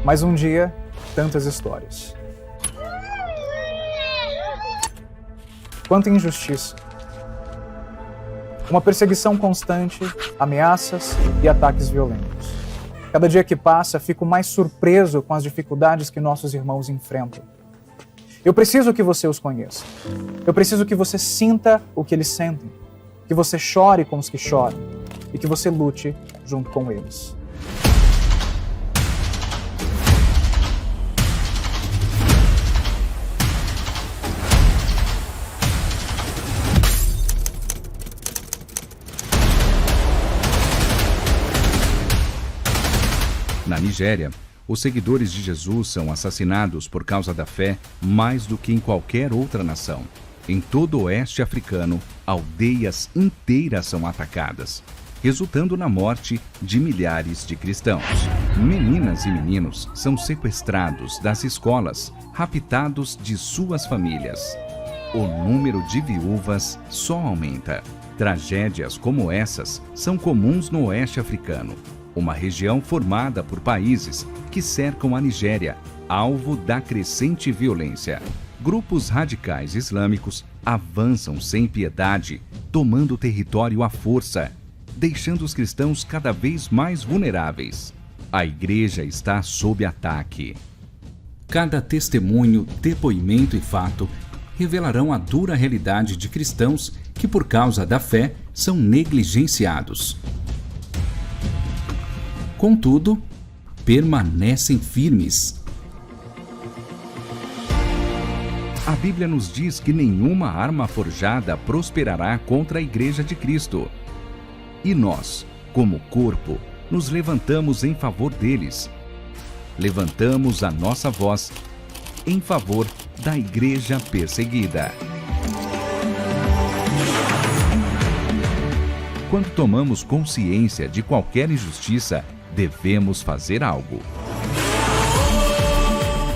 Mas um dia, tantas histórias. Quanta injustiça. Uma perseguição constante, ameaças e ataques violentos. Cada dia que passa, fico mais surpreso com as dificuldades que nossos irmãos enfrentam. Eu preciso que você os conheça. Eu preciso que você sinta o que eles sentem. Que você chore com os que choram. E que você lute junto com eles. Na Nigéria, os seguidores de Jesus são assassinados por causa da fé mais do que em qualquer outra nação. Em todo o oeste africano, aldeias inteiras são atacadas, resultando na morte de milhares de cristãos. Meninas e meninos são sequestrados das escolas, raptados de suas famílias. O número de viúvas só aumenta. Tragédias como essas são comuns no oeste africano, uma região formada por países que cercam a Nigéria, alvo da crescente violência. Grupos radicais islâmicos avançam sem piedade, tomando território à força, deixando os cristãos cada vez mais vulneráveis. A igreja está sob ataque. Cada testemunho, depoimento e fato revelarão a dura realidade de cristãos que, por causa da fé, são negligenciados. Contudo, permanecem firmes. A Bíblia nos diz que nenhuma arma forjada prosperará contra a Igreja de Cristo. E nós, como corpo, nos levantamos em favor deles. Levantamos a nossa voz em favor da Igreja perseguida. Quando tomamos consciência de qualquer injustiça, devemos fazer algo.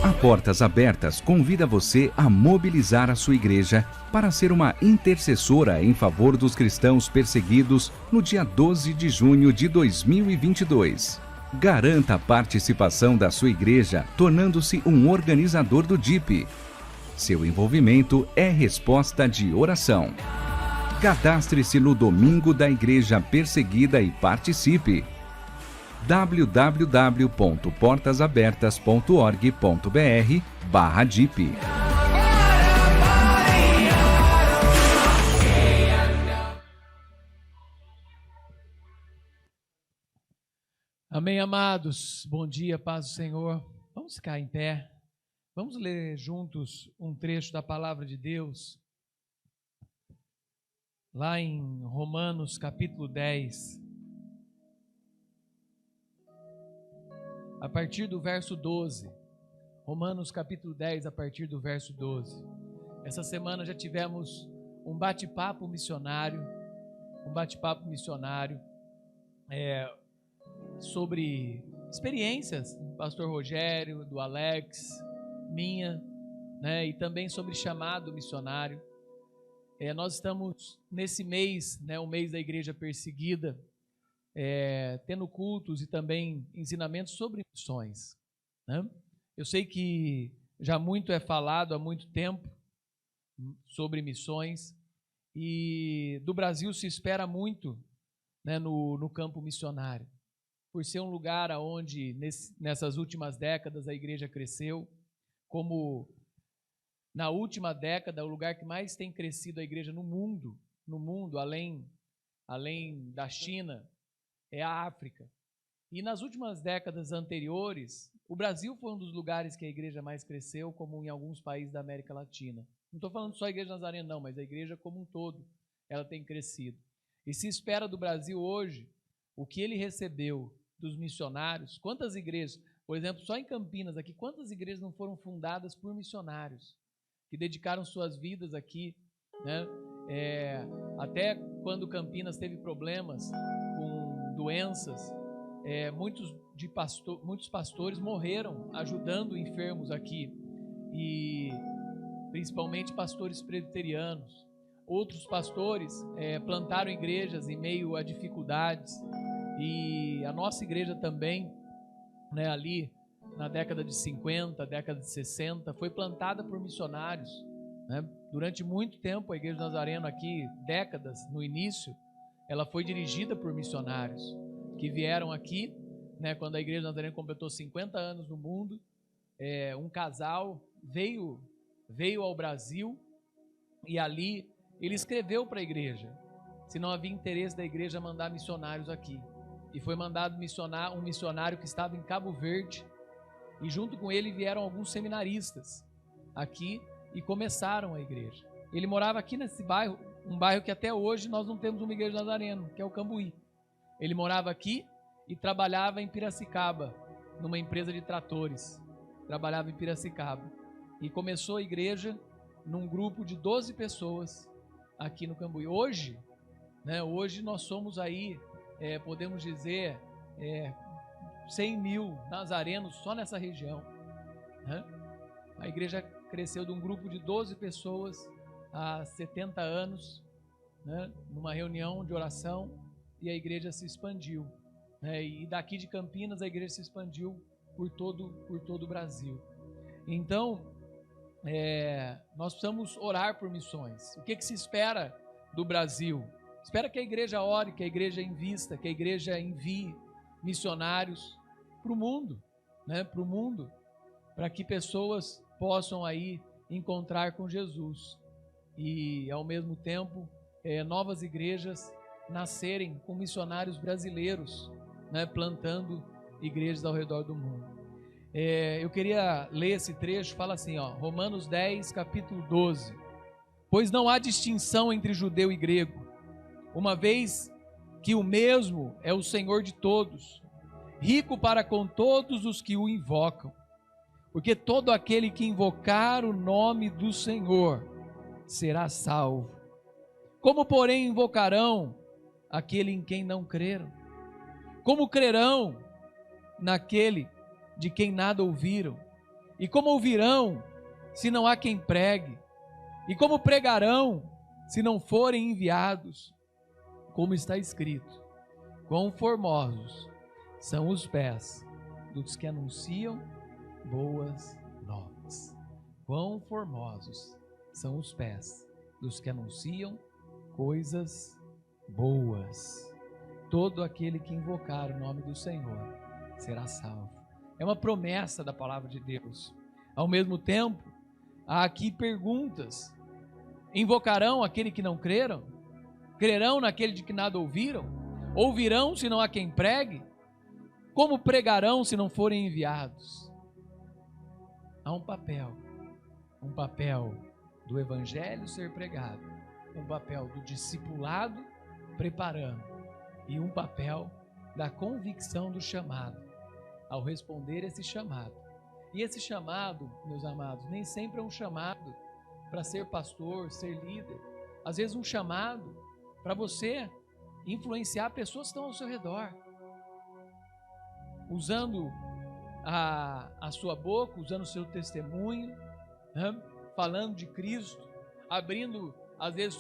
A Portas Abertas convida você a mobilizar a sua igreja para ser uma intercessora em favor dos cristãos perseguidos no dia 12 de junho de 2022. Garanta a participação da sua igreja tornando-se um organizador do DIP. Seu envolvimento é resposta de oração. Cadastre-se no Domingo da Igreja Perseguida e participe. www.portasabertas.org.br/DIP. Amém, amados. Bom dia, paz do Senhor. Vamos ficar em pé. Vamos ler juntos um trecho da palavra de Deus. Lá em Romanos capítulo 10. A partir do verso 12. Romanos capítulo 10, a partir do verso 12. Essa semana já tivemos um bate-papo missionário. Sobre experiências do pastor Rogério, do Alex, minha, né, e também sobre chamado missionário. Nós estamos nesse mês, né, o mês da igreja perseguida, tendo cultos e também ensinamentos sobre missões, né? Eu sei que já muito é falado há muito tempo sobre missões e do Brasil se espera muito, né, no campo missionário, por ser um lugar onde nessas últimas décadas a igreja cresceu, como na última década o lugar que mais tem crescido a igreja no mundo, além da China, é a África. E nas últimas décadas anteriores, o Brasil foi um dos lugares que a igreja mais cresceu, como em alguns países da América Latina. Não estou falando só a igreja Nazarena, não, mas a igreja como um todo, ela tem crescido. E se espera do Brasil hoje, o que ele recebeu dos missionários, quantas igrejas, por exemplo, só em Campinas aqui, quantas igrejas não foram fundadas por missionários, que dedicaram suas vidas aqui, né? Até quando Campinas teve problemas com doenças, muitos pastores morreram ajudando enfermos aqui, e principalmente pastores presbiterianos. Outros pastores plantaram igrejas em meio a dificuldades, e a nossa igreja também, né, ali na década de 50, década de 60, foi plantada por missionários, né? Durante muito tempo, a Igreja do Nazareno aqui, décadas no início, ela foi dirigida por missionários que vieram aqui, né? Quando a Igreja do Nazareno completou 50 anos no mundo, um casal veio ao Brasil e ali ele escreveu para a igreja se não havia interesse da igreja mandar missionários aqui. E foi mandado um missionário que estava em Cabo Verde, e junto com ele vieram alguns seminaristas aqui e começaram a igreja. Ele morava aqui nesse bairro, um bairro que até hoje nós não temos uma igreja nazareno, que é o Cambuí. Ele morava aqui e trabalhava em Piracicaba, numa empresa de tratores. Trabalhava em Piracicaba. E começou a igreja num grupo de 12 pessoas aqui no Cambuí. Hoje nós somos aí, podemos dizer, 100 mil nazarenos só nessa região, né? A igreja cresceu de um grupo de 12 pessoas há 70 anos, né? Numa reunião de oração, e a igreja se expandiu, né? E daqui de Campinas a igreja se expandiu por todo o Brasil. Então, nós precisamos orar por missões. O que se espera do Brasil? Espera que a igreja ore, que a igreja invista, que a igreja envie missionários para o mundo, né? Para o mundo, para que pessoas possam aí encontrar com Jesus e, ao mesmo tempo, novas igrejas nascerem com missionários brasileiros, né? Plantando igrejas ao redor do mundo. Eu queria ler esse trecho, fala assim, Romanos 10, capítulo 12. Pois não há distinção entre judeu e grego, uma vez que o mesmo é o Senhor de todos, rico para com todos os que o invocam. Porque todo aquele que invocar o nome do Senhor será salvo. Como, porém, invocarão aquele em quem não creram? Como crerão naquele de quem nada ouviram? E como ouvirão se não há quem pregue? E como pregarão se não forem enviados? Como está escrito: quão formosos são os pés dos que anunciam boas novas. Quão formosos são os pés dos que anunciam coisas boas. Todo aquele que invocar o nome do Senhor será salvo. É uma promessa da palavra de Deus. Ao mesmo tempo, há aqui perguntas. Invocarão aquele que não creram? Crerão naquele de que nada ouviram? Ouvirão se não há quem pregue? Como pregarão se não forem enviados? Há um papel do evangelho ser pregado, um papel do discipulado preparando e um papel da convicção do chamado, ao responder esse chamado. E esse chamado, meus amados, nem sempre é um chamado para ser pastor, ser líder. Às vezes um chamado para você influenciar pessoas que estão ao seu redor, usando a sua boca, usando o seu testemunho, né? Falando de Cristo, abrindo às vezes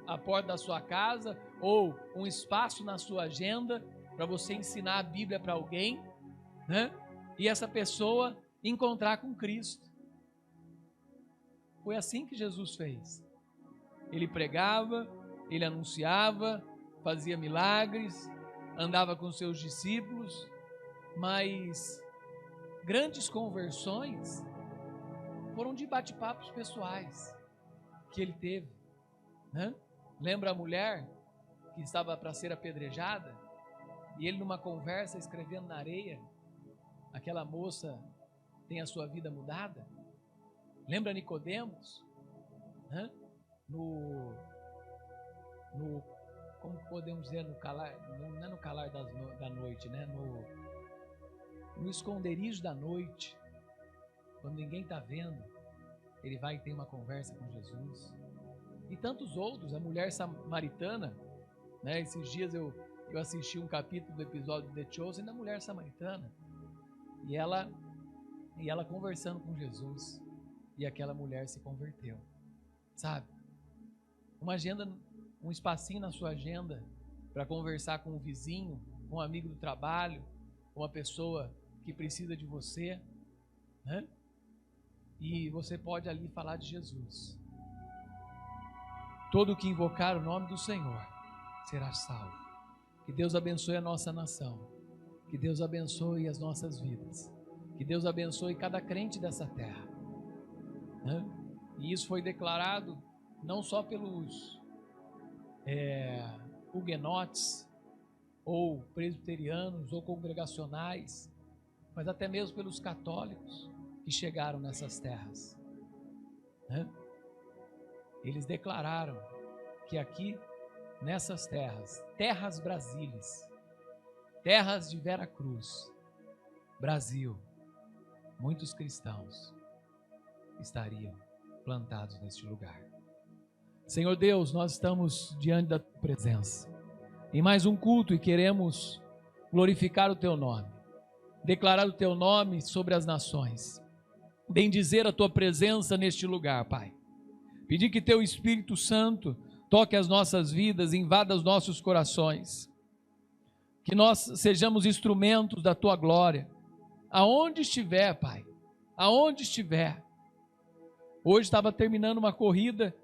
a porta da sua casa ou um espaço na sua agenda para você ensinar a Bíblia para alguém, né? E essa pessoa encontrar com Cristo. Foi assim que Jesus fez. Ele pregava, ele anunciava, fazia milagres, andava com seus discípulos, mas grandes conversões foram de bate-papos pessoais que ele teve, né? Lembra a mulher que estava para ser apedrejada e ele, numa conversa, escrevendo na areia, aquela moça tem a sua vida mudada? Lembra Nicodemos, né? Como podemos dizer, no calar, não é no calar da noite, né? No esconderijo da noite, quando ninguém está vendo, ele vai e tem uma conversa com Jesus. E tantos outros, a mulher samaritana, né? Esses dias eu assisti um capítulo do episódio de The Chosen da mulher samaritana, e ela conversando com Jesus, e aquela mulher se converteu, sabe? Uma agenda, um espacinho na sua agenda para conversar com um vizinho, com um amigo do trabalho, com uma pessoa que precisa de você, né? E você pode ali falar de Jesus. Todo que invocar o nome do Senhor será salvo. Que Deus abençoe a nossa nação. Que Deus abençoe as nossas vidas. Que Deus abençoe cada crente dessa terra, né? E isso foi declarado não só pelos huguenotes, ou presbiterianos, ou congregacionais, mas até mesmo pelos católicos que chegaram nessas terras, né? Eles declararam que aqui, nessas terras, terras Brasílias, terras de Vera Cruz, Brasil, muitos cristãos estariam plantados neste lugar. Senhor Deus, nós estamos diante da tua presença em mais um culto e queremos glorificar o teu nome, declarar o teu nome sobre as nações, bendizer a tua presença neste lugar, Pai. Pedir que teu Espírito Santo toque as nossas vidas, invada os nossos corações, que nós sejamos instrumentos da tua glória, aonde estiver, Pai, aonde estiver. Hoje estava terminando uma corrida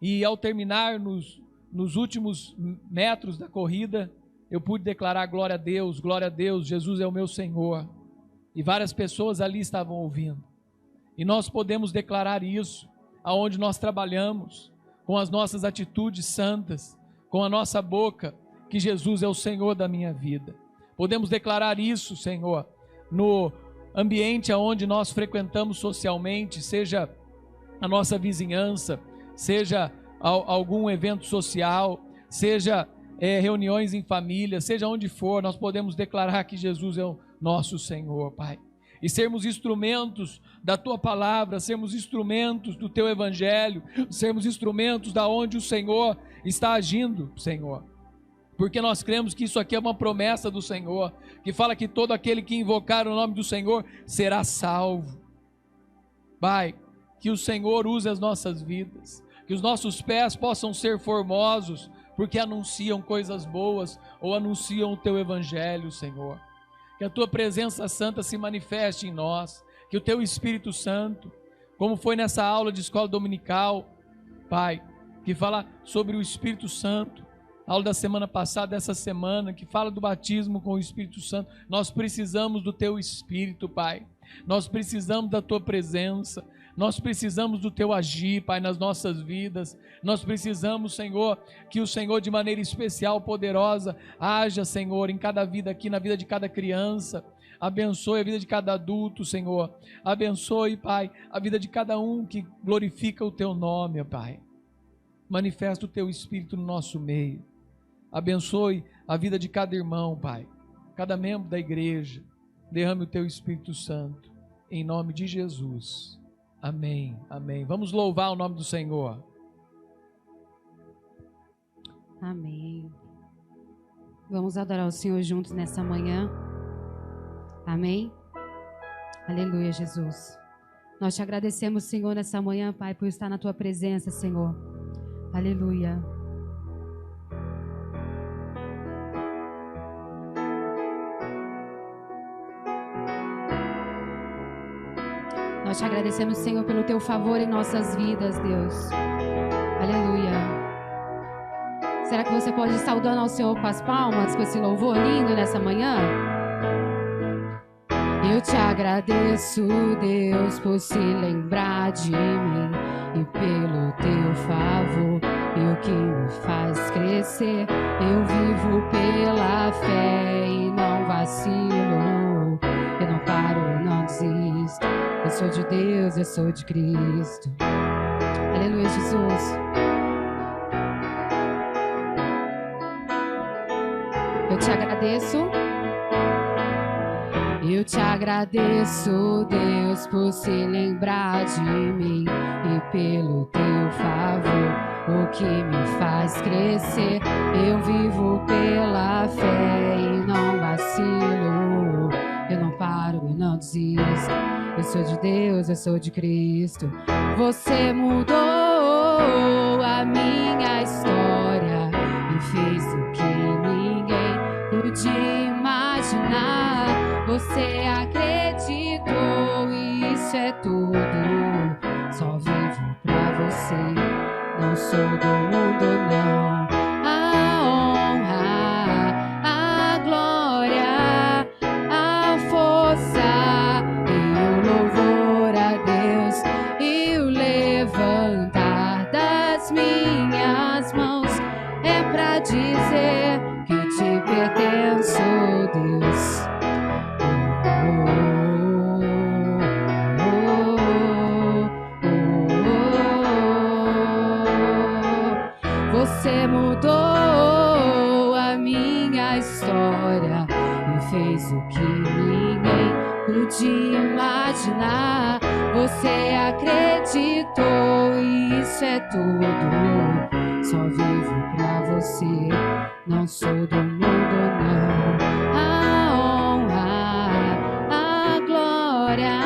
e ao terminar nos últimos metros da corrida, eu pude declarar glória a Deus, Jesus é o meu Senhor. E várias pessoas ali estavam ouvindo. E nós podemos declarar isso aonde nós trabalhamos, com as nossas atitudes santas, com a nossa boca, que Jesus é o Senhor da minha vida. Podemos declarar isso, Senhor, no ambiente aonde nós frequentamos socialmente, seja a nossa vizinhança, seja algum evento social, seja reuniões em família, seja onde for, nós podemos declarar que Jesus é o nosso Senhor, Pai. E sermos instrumentos da Tua Palavra, sermos instrumentos do Teu Evangelho, sermos instrumentos da onde o Senhor está agindo, Senhor. Porque nós cremos que isso aqui é uma promessa do Senhor, que fala que todo aquele que invocar o nome do Senhor será salvo. Pai, que o Senhor use as nossas vidas, que os nossos pés possam ser formosos, porque anunciam coisas boas ou anunciam o Teu Evangelho, Senhor. Que a Tua presença santa se manifeste em nós, que o Teu Espírito Santo, como foi nessa aula de escola dominical, Pai, que fala sobre o Espírito Santo, a aula da semana passada, dessa semana, que fala do batismo com o Espírito Santo. Nós precisamos do Teu Espírito, Pai, nós precisamos da Tua presença, nós precisamos do Teu agir, Pai, nas nossas vidas. Nós precisamos, Senhor, que o Senhor de maneira especial, poderosa, haja, Senhor, em cada vida aqui, na vida de cada criança. Abençoe a vida de cada adulto, Senhor. Abençoe, Pai, a vida de cada um que glorifica o Teu nome, Pai. Manifesta o Teu Espírito no nosso meio. Abençoe a vida de cada irmão, Pai, cada membro da igreja. Derrame o Teu Espírito Santo, em nome de Jesus. Amém, amém. Vamos louvar o nome do Senhor. Amém. Vamos adorar o Senhor juntos nessa manhã. Amém. Aleluia, Jesus. Nós te agradecemos, Senhor, nessa manhã, Pai, por estar na Tua presença, Senhor. Aleluia. Nós te agradecemos, Senhor, pelo Teu favor em nossas vidas, Deus. Aleluia. Será que você pode ir saudando ao Senhor com as palmas, com esse louvor lindo nessa manhã? Eu te agradeço, Deus, por se lembrar de mim e pelo Teu favor e o que me faz crescer. Eu vivo pela fé e não vacilo. Eu não paro, não desisto. Eu sou de Deus, eu sou de Cristo. Aleluia, Jesus. Eu te agradeço. Eu te agradeço, Deus, por se lembrar de mim e pelo Teu favor, o que me faz crescer. Eu vivo pela fé e não vacilo. Eu não paro e não desisto. Eu sou de Deus, eu sou de Cristo. Você mudou a minha história e fez o que ninguém podia imaginar. Você acredita isso é tudo. Só vivo pra você, não sou do mundo, não. A honra, a glória, a força e o louvor a Deus e o levantar das minhas mãos é pra dizer que te pertenço, Deus. Você mudou a minha história e fez o que ninguém podia imaginar. Você acreditou e isso é tudo. Só vivo pra você, não sou do mundo, não. A honra, a glória,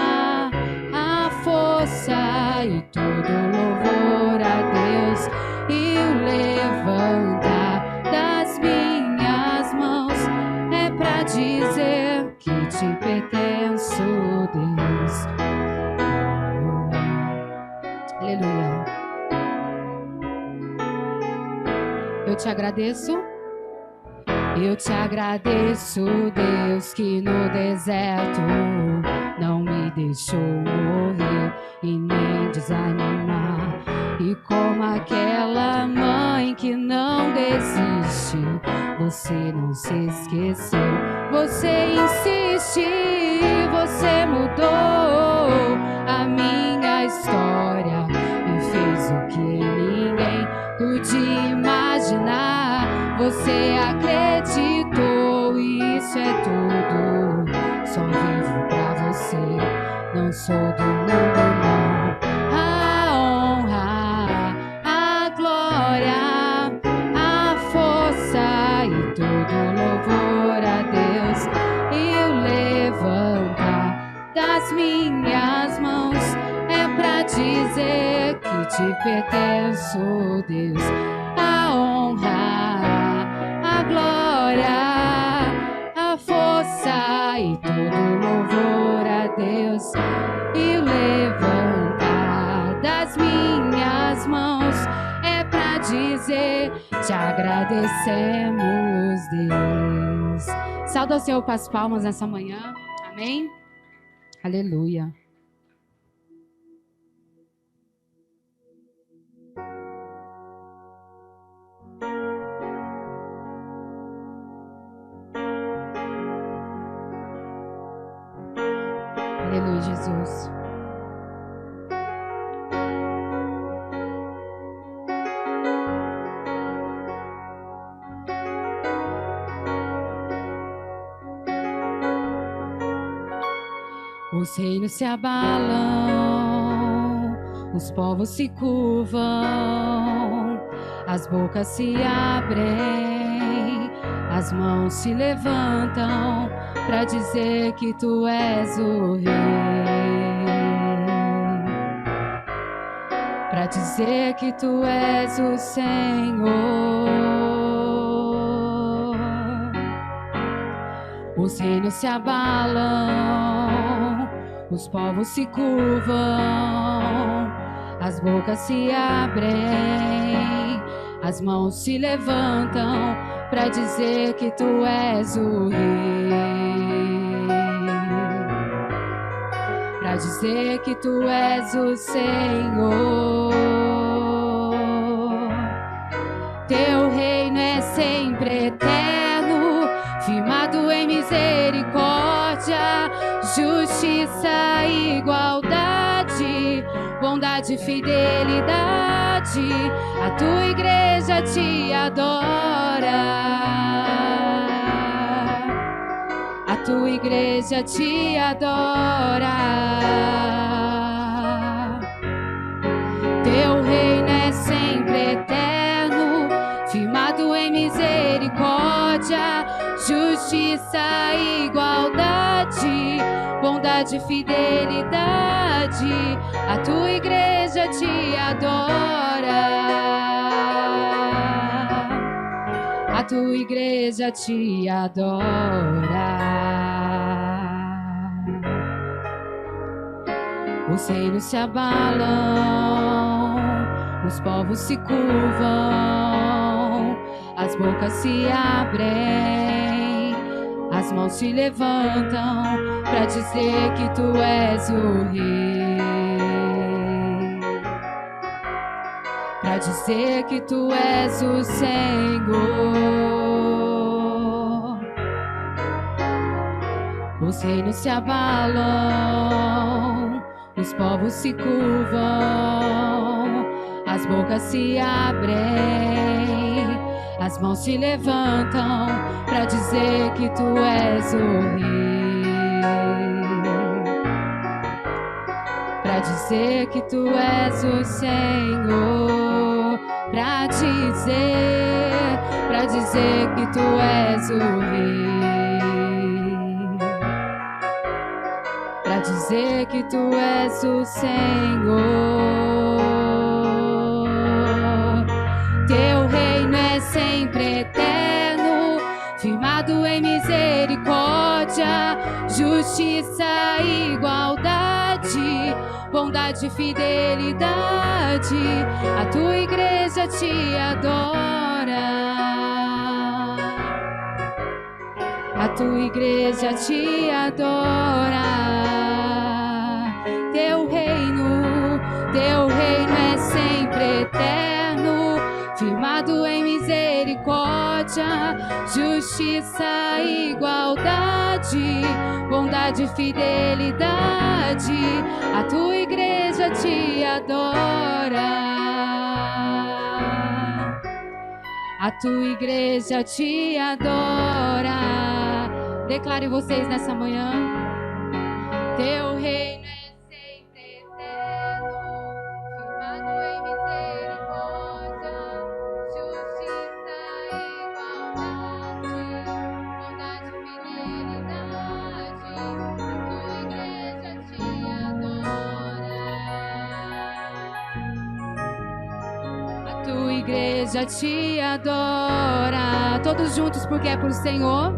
a força e todo louvor a Deus e o levantar das minhas mãos é pra dizer que te pertenço, Deus. Aleluia. Eu te agradeço. Eu te agradeço, Deus, que no deserto não me deixou morrer e nem desanimar. E como aquela mãe que não desiste, você não se esqueceu, você insiste, você mudou a minha história e fez o que ninguém podia imaginar. Você acreditou e isso é tudo. Só vivo pra você, não sou do mundo, não. A honra, a glória, a força e todo louvor a Deus e o levantar das minhas mãos é pra dizer que te pertenço, Deus. A honra, a glória, a força e todo louvor a Deus e o levantar das minhas mãos é pra dizer te agradecemos, Deus. Salve ao Senhor com as palmas nessa manhã. Amém? Aleluia. Aleluia, Jesus. Os reinos se abalam, os povos se curvam, as bocas se abrem, as mãos se levantam pra dizer que tu és o rei, pra dizer que tu és o Senhor. Os reinos se abalam, os povos se curvam, as bocas se abrem, as mãos se levantam pra dizer que tu és o rei, pra dizer que tu és o Senhor. Teu reino é sempre eterno, firmado em misericórdia, justiça e igualdade, bondade e fidelidade. A tua igreja te adora, a tua igreja te adora. Teu reino é sempre eterno, firmado em misericórdia, justiça e igualdade, bondade e fidelidade. A tua igreja te adora, a tua igreja te adora. Os reinos se abalam, os povos se curvam, as bocas se abrem, as mãos se levantam para dizer que tu és o rei, para dizer que tu és o Senhor. Os reinos se abalam, os povos se curvam, as bocas se abrem, as mãos se levantam para dizer que tu és o rei, para dizer que tu és o Senhor, para dizer que tu és o rei, para dizer que tu és o Senhor. Teu reino é sempre eterno, firmado em misericórdia, justiça e igualdade, bondade e fidelidade. A tua igreja te adora, a tua igreja te adora. Teu reino é sempre eterno, firmado em misericórdia, justiça e igualdade, bondade e fidelidade. A tua igreja te adora, a tua igreja te adora. Declare vocês nessa manhã: teu reino é sempre eterno, firmado em misericórdia, justiça e igualdade, bondade e fidelidade. A tua igreja te adora. Todos juntos, porque é pro Senhor.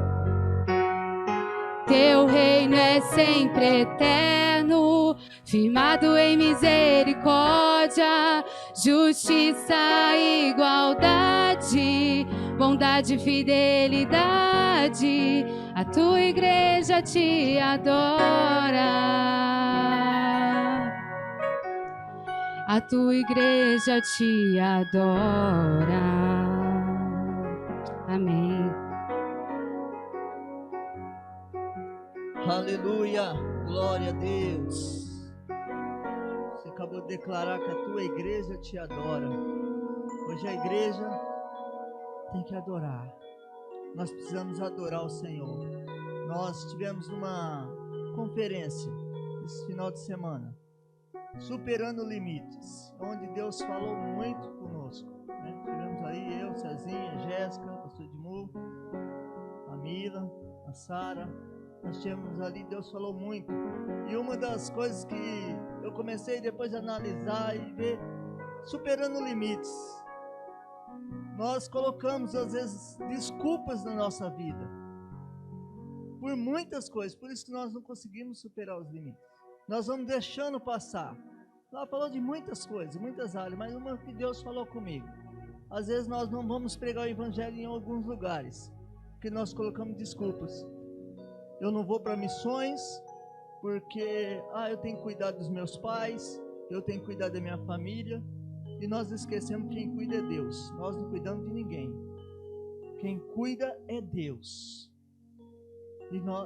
Teu reino é sempre eterno, firmado em misericórdia, justiça e igualdade, bondade e fidelidade. A tua igreja te adora, a tua igreja te adora. Amém. Aleluia, glória a Deus. Você acabou de declarar que a tua igreja te adora. Hoje a igreja tem que adorar. Nós precisamos adorar o Senhor. Nós tivemos uma conferência esse final de semana, Superando Limites, onde Deus falou muito conosco, né? Tivemos aí eu, Cezinha, a Jéssica, a pastor Edmu, a Mila, a Sara. Nós tivemos ali, Deus falou muito. E uma das coisas que eu comecei depois a analisar e ver, superando limites. Nós colocamos às vezes desculpas na nossa vida por muitas coisas, por isso que nós não conseguimos superar os limites. Nós vamos deixando passar. Ela falou de muitas coisas, muitas áreas, mas uma que Deus falou comigo. Às vezes nós não vamos pregar o evangelho em alguns lugares, porque nós colocamos desculpas. Eu não vou para missões porque eu tenho que cuidar dos meus pais, eu tenho que cuidar da minha família, e nós esquecemos que quem cuida é Deus. Nós não cuidamos de ninguém. Quem cuida é Deus.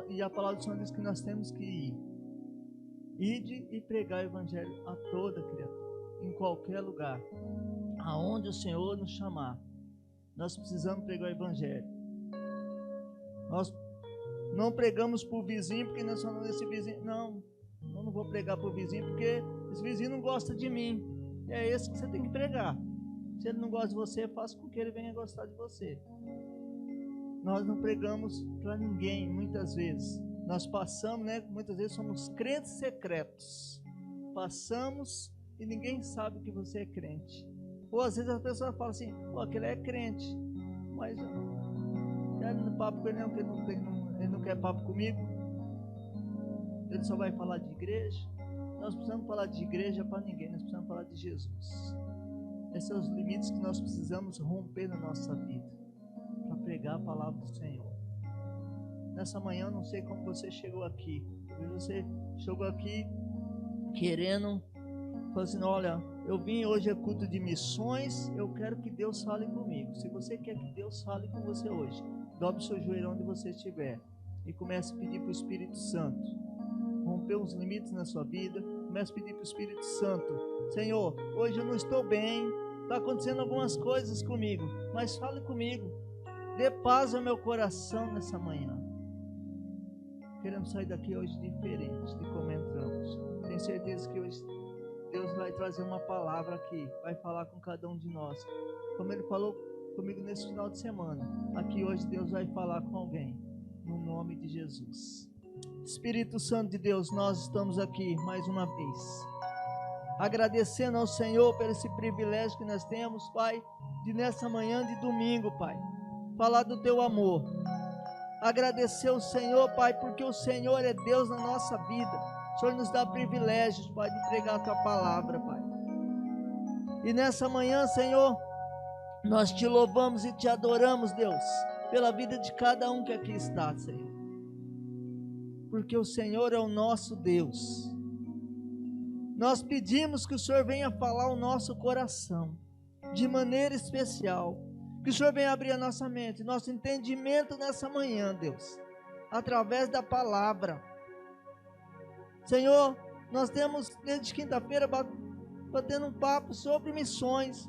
E a palavra do Senhor diz que nós temos que ir. Ide e pregar o evangelho a toda criatura, em qualquer lugar, aonde o Senhor nos chamar. Nós precisamos pregar o evangelho. Nós não pregamos para o vizinho porque nós falamos desse vizinho. Não, eu não vou pregar para o vizinho porque esse vizinho não gosta de mim. É esse que você tem que pregar. Se ele não gosta de você, faça com que ele venha gostar de você. Nós não pregamos para ninguém, muitas vezes. Nós passamos, né? Muitas vezes somos crentes secretos. Passamos e ninguém sabe que você é crente. Ou às vezes a pessoa fala assim: aquele é crente, mas eu não quero papo com ele não, porque ele não quer papo comigo. Ele só vai falar de igreja. nós precisamos falar de igreja para ninguém, nós precisamos falar de Jesus. Esses são os limites que nós precisamos romper na nossa vida, para pregar a palavra do Senhor. Nessa manhã, eu não sei como você chegou aqui. Você chegou aqui querendo, falando assim, olha, eu vim hoje a culto de missões, eu quero que Deus fale comigo. Se você quer que Deus fale com você hoje, dobre seu joelho onde você estiver e comece a pedir para o Espírito Santo romper os limites na sua vida. Comece a pedir para o Espírito Santo, Senhor, hoje eu não estou bem, está acontecendo algumas coisas comigo, mas fale comigo, dê paz ao meu coração nessa manhã. Queremos sair daqui hoje diferente de como entramos. Tenho certeza que hoje Deus vai trazer uma palavra aqui, vai falar com cada um de nós, como Ele falou comigo nesse final de semana. Aqui hoje Deus vai falar com alguém, no nome de Jesus. Espírito Santo de Deus, nós estamos aqui mais uma vez, agradecendo ao Senhor por esse privilégio que nós temos, Pai, de nessa manhã de domingo, Pai, falar do Teu amor. Agradecer ao Senhor, Pai, porque o Senhor é Deus na nossa vida. O Senhor nos dá privilégios, Pai, de pregar a Tua palavra, Pai. E nessa manhã, Senhor, nós Te louvamos e Te adoramos, Deus, pela vida de cada um que aqui está, Senhor. Porque o Senhor é o nosso Deus. Nós pedimos que o Senhor venha falar o nosso coração, de maneira especial. Que o Senhor venha abrir a nossa mente, nosso entendimento nessa manhã, Deus, através da palavra. Senhor, nós temos desde quinta-feira batendo um papo sobre missões.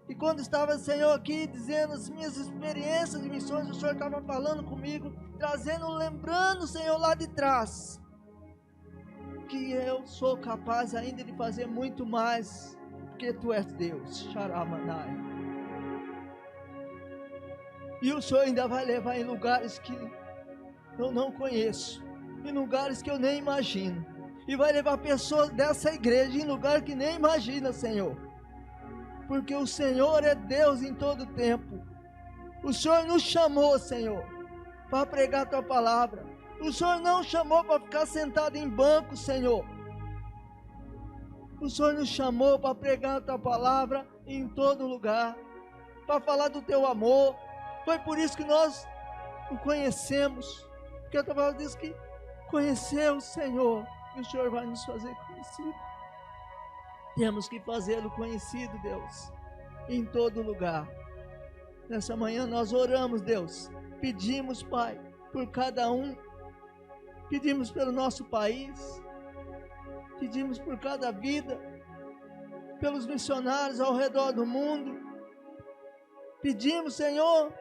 E quando estava, Senhor, aqui dizendo as minhas experiências de missões, o Senhor estava falando comigo, trazendo, lembrando, Senhor, lá de trás, que eu sou capaz ainda de fazer muito mais, porque Tu és Deus, Xaramanai. E o Senhor ainda vai levar em lugares que eu não conheço, em lugares que eu nem imagino, e vai levar pessoas dessa igreja em lugar que nem imagina, Senhor, porque o Senhor é Deus em todo tempo. O Senhor nos chamou, Senhor, para pregar a Tua palavra. O Senhor não chamou para ficar sentado em banco, Senhor. O Senhor nos chamou para pregar a Tua palavra em todo lugar, para falar do Teu amor. Foi por isso que nós o conhecemos, porque a Tua palavra diz que conhecer o Senhor, e o Senhor vai nos fazer conhecido. Temos que fazê-lo conhecido, Deus, em todo lugar. Nessa manhã nós oramos, Deus, pedimos, Pai, por cada um, pedimos pelo nosso país, pedimos por cada vida, pelos missionários ao redor do mundo, pedimos, Senhor,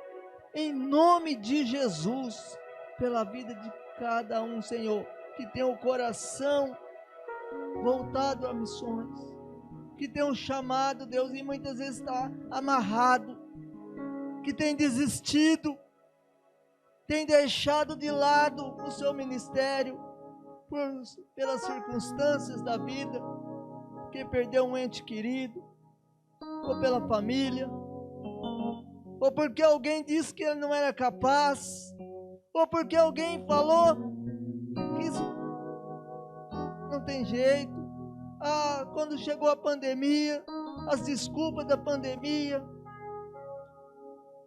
em nome de Jesus, pela vida de cada um, Senhor, que tem o coração voltado a missões, que tem um chamado, Deus, e muitas vezes está amarrado, que tem desistido, tem deixado de lado o seu ministério, pelas circunstâncias da vida, porque perdeu um ente querido, ou pela família, ou porque alguém disse que ele não era capaz, ou porque alguém falou que isso não tem jeito. Quando chegou a pandemia, as desculpas da pandemia.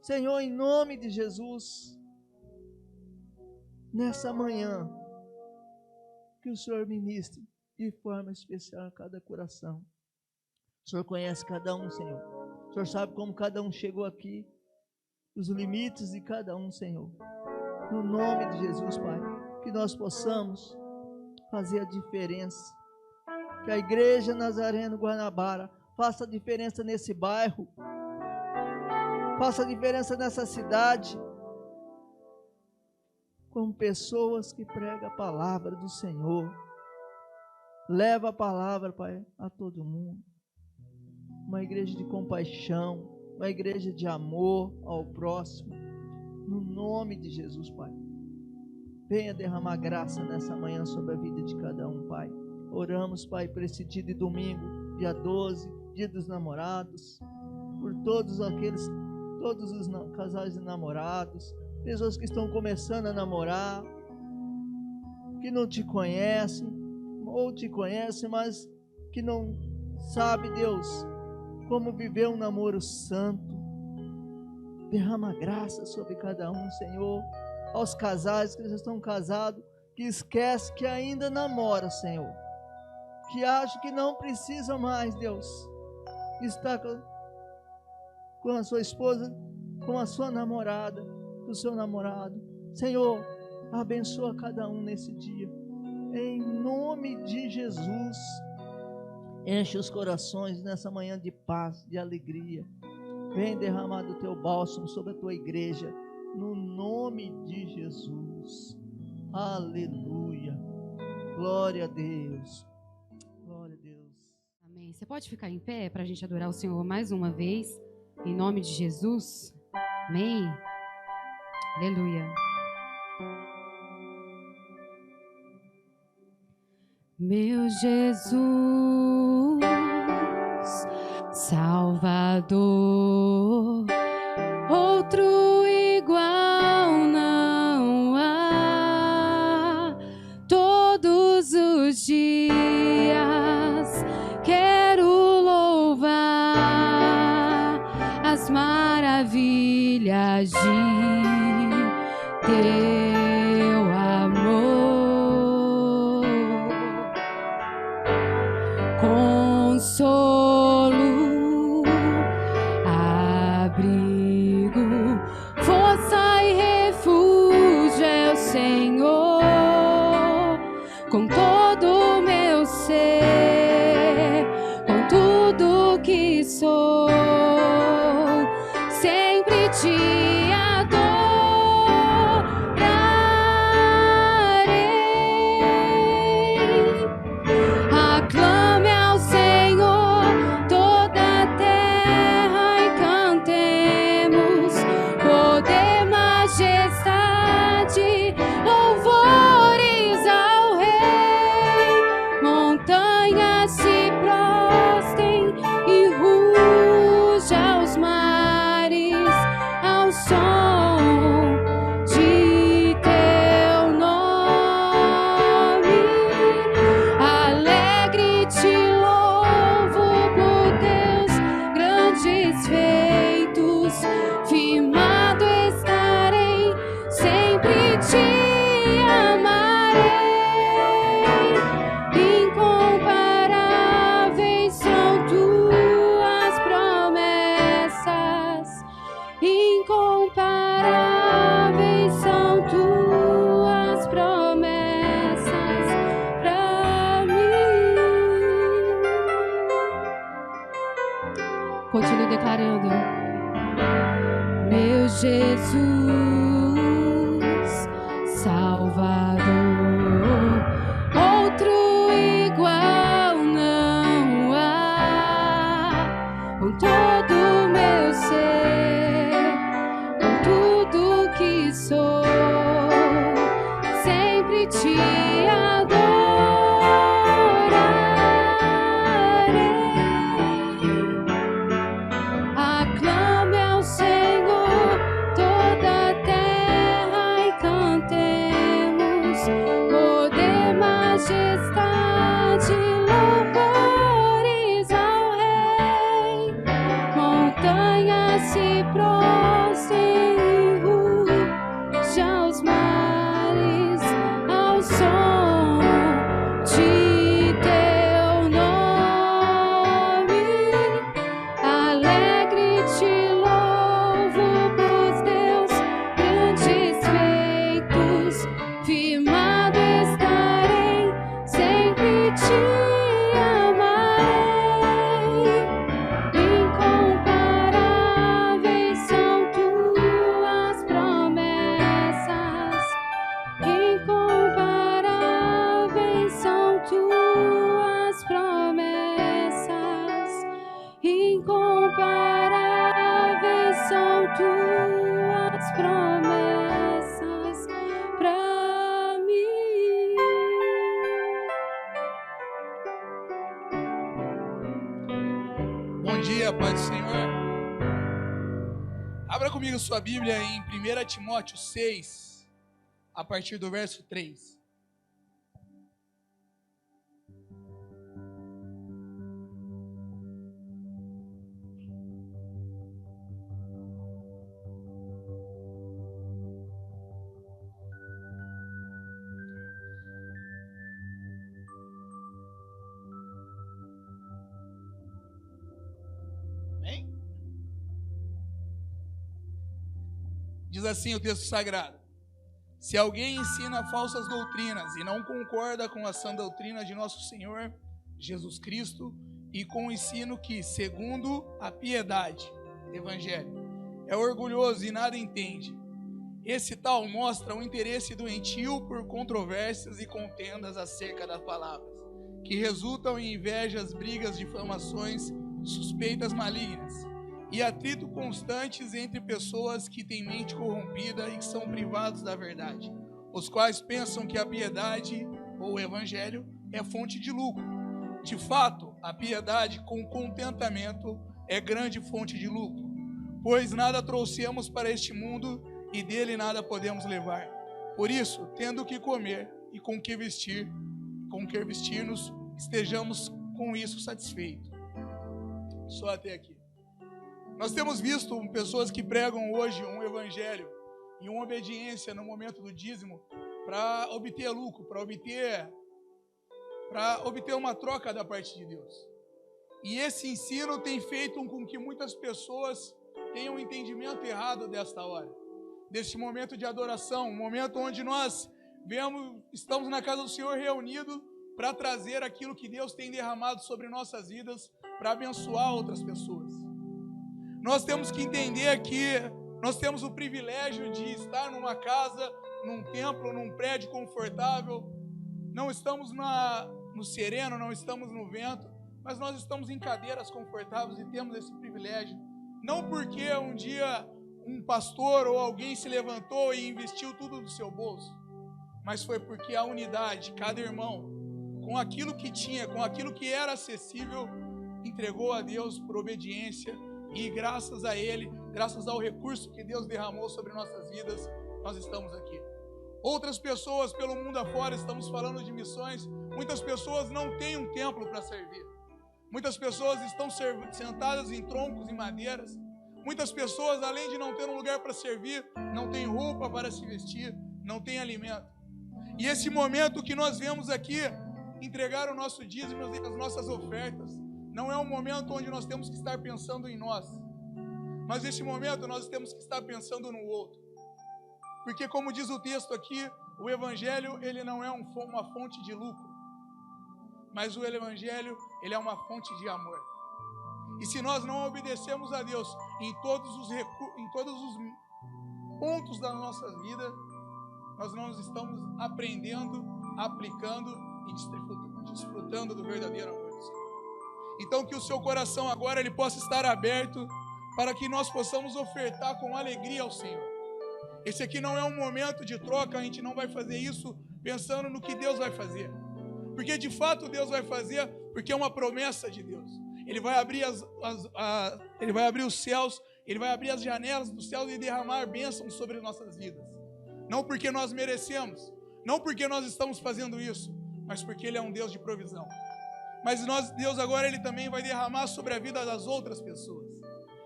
Senhor, em nome de Jesus, nessa manhã, que o Senhor ministre de forma especial a cada coração. O Senhor conhece cada um, Senhor. O Senhor sabe como cada um chegou aqui, os limites de cada um, Senhor. No nome de Jesus, Pai, que nós possamos fazer a diferença. Que a Igreja Nazareno Guanabara faça a diferença nesse bairro, faça a diferença nessa cidade, com pessoas que pregam a palavra do Senhor. Leva a palavra, Pai, a todo mundo. Uma igreja de compaixão, uma igreja de amor ao próximo, no nome de Jesus, Pai. Venha derramar graça nessa manhã sobre a vida de cada um, Pai. Oramos, Pai, por esse dia de domingo, dia 12, dia dos namorados, por todos os casais de namorados, pessoas que estão começando a namorar, que não te conhecem, ou te conhece, mas que não sabe, Deus, como viver um namoro santo. Derrama graça sobre cada um, Senhor. Aos casais que já estão casados, que esquece que ainda namora, Senhor, que acha que não precisa mais, Deus, estar com a sua esposa, com a sua namorada, com o seu namorado. Senhor, abençoa cada um nesse dia, em nome de Jesus. Enche os corações nessa manhã de paz, de alegria. Vem derramar do teu bálsamo sobre a tua igreja, no nome de Jesus. Aleluia. Glória a Deus. Glória a Deus. Amém. Você pode ficar em pé para a gente adorar o Senhor mais uma vez, em nome de Jesus? Amém. Aleluia. Meu Jesus, Salvador, outro igual não há. Todos os dias quero louvar as maravilhas de teu amor. Consolo, abrigo, força e refúgio é o Senhor. Com todo o meu ser, com tudo que sou, sempre te adorarei. Aclame ao Senhor toda a terra e cantemos poder, majestade, louvores ao Rei. Montanhas se prostem e ruja os mares ao som de teu nome. Alegre te louvo por teus grandes feitos, firmado estarei, sempre te amarei. Incomparáveis são tuas promessas, incomparáveis são tuas promessas pra mim. Continue declarando. Meu Jesus, Salvador, outro igual não há. Com todo o meu ser, com tudo que sou, sempre te adorarei. Aclame ao Senhor toda a terra e cantemos poder, majestade, louvores ao Rei. Montanhas se prostem e ruja os mares ao som de teu nome. Alegre te louvo por teus grandes feitos, firmado estarei, sempre te amarei. Incomparáveis são tuas promessas, incomparáveis são tuas promessas, incomparáveis são tuas promessas pra mim. Bom dia, Pai do Senhor. Abra comigo sua Bíblia em 1 Timóteo 6, a partir do verso 3. Diz assim o texto sagrado: se alguém ensina falsas doutrinas e não concorda com a sã doutrina de nosso Senhor Jesus Cristo e com o ensino que, segundo a piedade, evangelho, é orgulhoso e nada entende, esse tal mostra o interesse doentio por controvérsias e contendas acerca das palavras, que resultam em invejas, brigas, difamações, suspeitas malignas e atrito constantes entre pessoas que têm mente corrompida e que são privados da verdade, os quais pensam que a piedade ou o evangelho é fonte de lucro. De fato, a piedade com contentamento é grande fonte de lucro, pois nada trouxemos para este mundo e dele nada podemos levar. Por isso, tendo o que comer e com que vestir-nos, estejamos com isso satisfeitos. Só até aqui. Nós temos visto pessoas que pregam hoje um evangelho e uma obediência no momento do dízimo para obter lucro, para obter uma troca da parte de Deus. E esse ensino tem feito com que muitas pessoas tenham um entendimento errado desta hora, deste momento de adoração, um momento onde nós estamos na casa do Senhor reunidos para trazer aquilo que Deus tem derramado sobre nossas vidas, para abençoar outras pessoas. Nós temos que entender que nós temos o privilégio de estar numa casa, num templo, num prédio confortável. Não estamos no sereno, não estamos no vento, mas nós estamos em cadeiras confortáveis e temos esse privilégio. Não porque um dia um pastor ou alguém se levantou e investiu tudo do seu bolso, mas foi porque a unidade, cada irmão, com aquilo que tinha, com aquilo que era acessível, entregou a Deus por obediência, e graças a Ele, graças ao recurso que Deus derramou sobre nossas vidas, nós estamos aqui. Outras pessoas pelo mundo afora, estamos falando de missões, muitas pessoas não têm um templo para servir. Muitas pessoas estão sentadas em troncos e madeiras. Muitas pessoas, além de não ter um lugar para servir, não têm roupa para se vestir, não têm alimento. E esse momento que nós vemos aqui, entregar o nosso dízimo e as nossas ofertas, não é um momento onde nós temos que estar pensando em nós, mas nesse momento nós temos que estar pensando no outro. Porque, como diz o texto aqui, o evangelho ele não é uma fonte de lucro, mas o evangelho ele é uma fonte de amor. E se nós não obedecemos a Deus em todos os pontos da nossa vida, nós não estamos aprendendo, aplicando e desfrutando do verdadeiro amor do Senhor. Então que o seu coração agora ele possa estar aberto para que nós possamos ofertar com alegria ao Senhor. Esse aqui não é um momento de troca, a gente não vai fazer isso pensando no que Deus vai fazer. Porque de fato Deus vai fazer, porque é uma promessa de Deus. Ele vai abrir Ele vai abrir os céus, Ele vai abrir as janelas dos céus e derramar bênçãos sobre nossas vidas. Não porque nós merecemos, não porque nós estamos fazendo isso, mas porque Ele é um Deus de provisão. Mas Deus agora Ele também vai derramar sobre a vida das outras pessoas.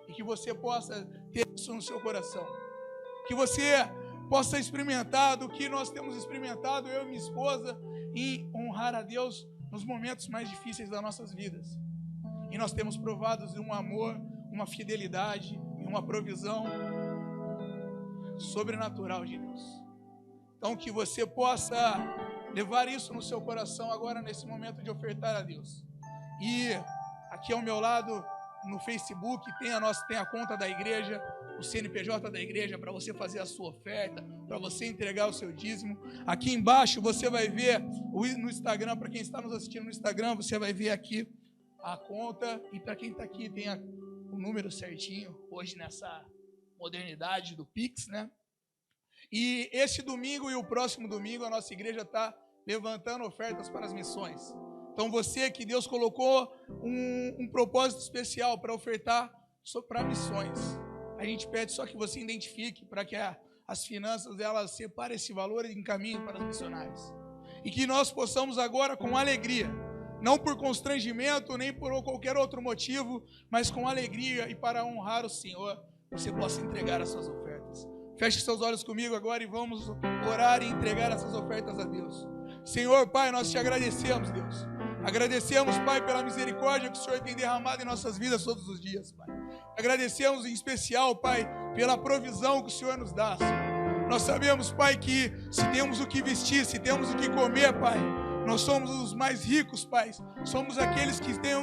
E que você possa ter isso no seu coração. Que você possa experimentar do que nós temos experimentado, eu e minha esposa, em honrar a Deus nos momentos mais difíceis das nossas vidas. E nós temos provado um amor, uma fidelidade e uma provisão sobrenatural de Deus. Então que você possa levar isso no seu coração agora nesse momento de ofertar a Deus. E aqui ao meu lado, no Facebook, tem a conta da igreja, o CNPJ da igreja, para você fazer a sua oferta, para você entregar o seu dízimo. Aqui embaixo você vai ver no Instagram, para quem está nos assistindo no Instagram, você vai ver aqui a conta, e para quem está aqui tem o número certinho, hoje nessa modernidade do Pix, né? E esse domingo e o próximo domingo a nossa igreja está levantando ofertas para as missões. Então você que Deus colocou um propósito especial para ofertar para missões, a gente pede só que você identifique para que as finanças elas separem esse valor e encaminhem para os missionários. E que nós possamos agora com alegria, não por constrangimento nem por qualquer outro motivo, mas com alegria e para honrar o Senhor, você possa entregar as suas ofertas. Feche seus olhos comigo agora e vamos orar e entregar essas ofertas a Deus. Senhor, Pai, nós te agradecemos, Deus. Agradecemos, Pai, pela misericórdia que o Senhor tem derramado em nossas vidas todos os dias, Pai. Agradecemos em especial, Pai, pela provisão que o Senhor nos dá, Senhor. Nós sabemos, Pai, que se temos o que vestir, se temos o que comer, Pai, nós somos os mais ricos, Pai. Somos aqueles que têm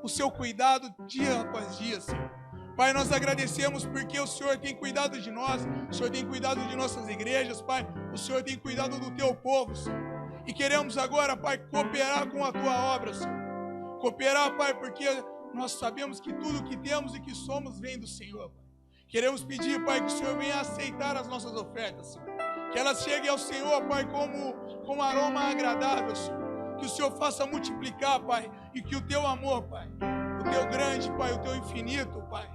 o seu cuidado dia após dia, Senhor. Pai, nós agradecemos porque o Senhor tem cuidado de nós, o Senhor tem cuidado de nossas igrejas, Pai, o Senhor tem cuidado do teu povo, Senhor. E queremos agora, Pai, cooperar com a tua obra, Senhor. Cooperar, Pai, porque nós sabemos que tudo que temos e que somos vem do Senhor, Pai. Queremos pedir, Pai, que o Senhor venha aceitar as nossas ofertas, Senhor. Que elas cheguem ao Senhor, Pai, como aroma agradável, Senhor. Que o Senhor faça multiplicar, Pai, e que o teu amor, Pai, o teu grande, Pai, o teu infinito, Pai,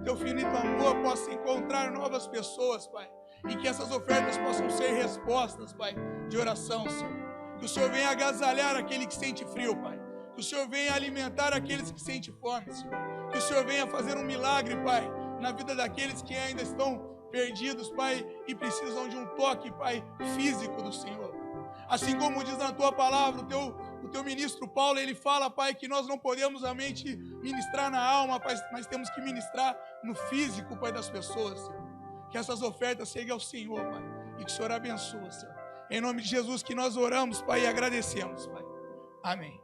o teu infinito amor possa encontrar novas pessoas, Pai. E que essas ofertas possam ser respostas, Pai, de oração, Senhor. Que o Senhor venha agasalhar aquele que sente frio, Pai. Que o Senhor venha alimentar aqueles que sentem fome, Senhor. Que o Senhor venha fazer um milagre, Pai, na vida daqueles que ainda estão perdidos, Pai, e precisam de um toque, Pai, físico do Senhor. Assim como diz na Tua palavra, o Teu ministro Paulo, ele fala, Pai, que nós não podemos somente ministrar na alma, Pai, mas temos que ministrar no físico, Pai, das pessoas, Senhor. Que essas ofertas cheguem ao Senhor, Pai, e que o Senhor abençoe, Senhor. Em nome de Jesus que nós oramos, Pai, e agradecemos, Pai. Amém.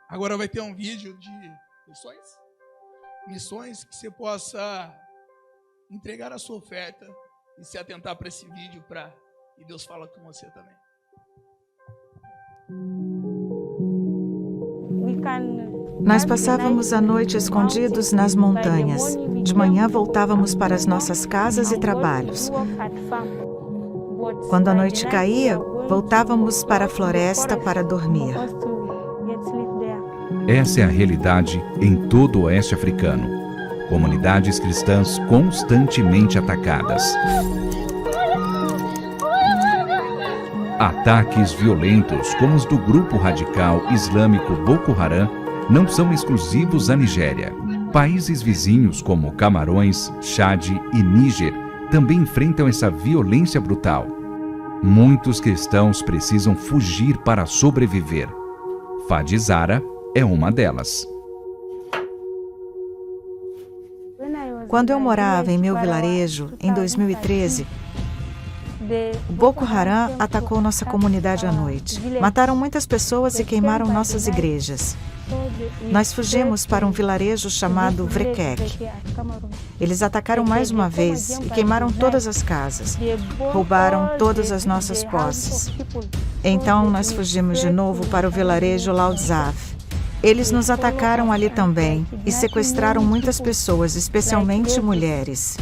Agora vai ter um vídeo de missões que você possa entregar a sua oferta e se atentar para esse vídeo e Deus fala com você também. Nós passávamos a noite escondidos nas montanhas. De manhã voltávamos para as nossas casas e trabalhos. Quando a noite caía, voltávamos para a floresta para dormir. Essa é a realidade em todo o oeste africano. Comunidades cristãs constantemente atacadas. Ataques violentos, como os do grupo radical islâmico Boko Haram, não são exclusivos à Nigéria. Países vizinhos como Camarões, Chad e Níger também enfrentam essa violência brutal. Muitos cristãos precisam fugir para sobreviver. Fadi Zara é uma delas. Quando eu morava em meu vilarejo, em 2013, o Boko Haram atacou nossa comunidade à noite. Mataram muitas pessoas e queimaram nossas igrejas. Nós fugimos para um vilarejo chamado Vrekek. Eles atacaram mais uma vez e queimaram todas as casas. Roubaram todas as nossas posses. Então nós fugimos de novo para o vilarejo Laudzaf. Eles nos atacaram ali também e sequestraram muitas pessoas, especialmente mulheres.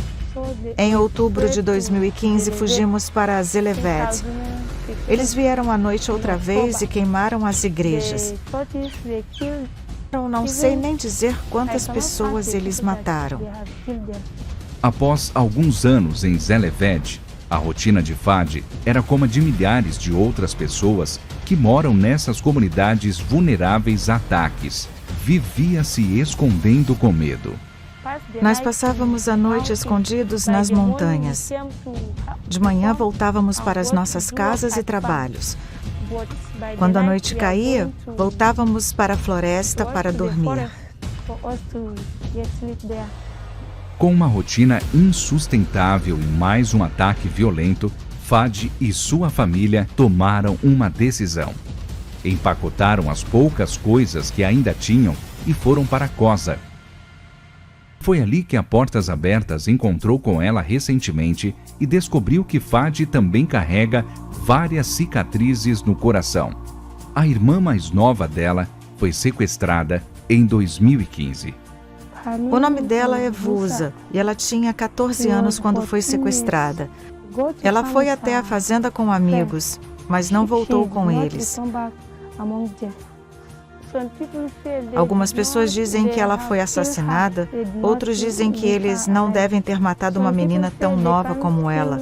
Em outubro de 2015, fugimos para Zelevet. Eles vieram à noite outra vez e queimaram as igrejas. Eu não sei nem dizer quantas pessoas eles mataram. Após alguns anos em Zelevet, a rotina de Fadi era como a de milhares de outras pessoas que moram nessas comunidades vulneráveis a ataques. Vivia se escondendo com medo. Nós passávamos a noite escondidos nas montanhas. De manhã voltávamos para as nossas casas e trabalhos. Quando a noite caía, voltávamos para a floresta para dormir. Com uma rotina insustentável e mais um ataque violento, Fadi e sua família tomaram uma decisão. Empacotaram as poucas coisas que ainda tinham e foram para Koza. Foi ali que a Portas Abertas encontrou com ela recentemente e descobriu que Fadi também carrega várias cicatrizes no coração. A irmã mais nova dela foi sequestrada em 2015. O nome dela é Vusa e ela tinha 14 anos quando foi sequestrada. Ela foi até a fazenda com amigos, mas não voltou com eles. Algumas pessoas dizem que ela foi assassinada, outros dizem que eles não devem ter matado uma menina tão nova como ela.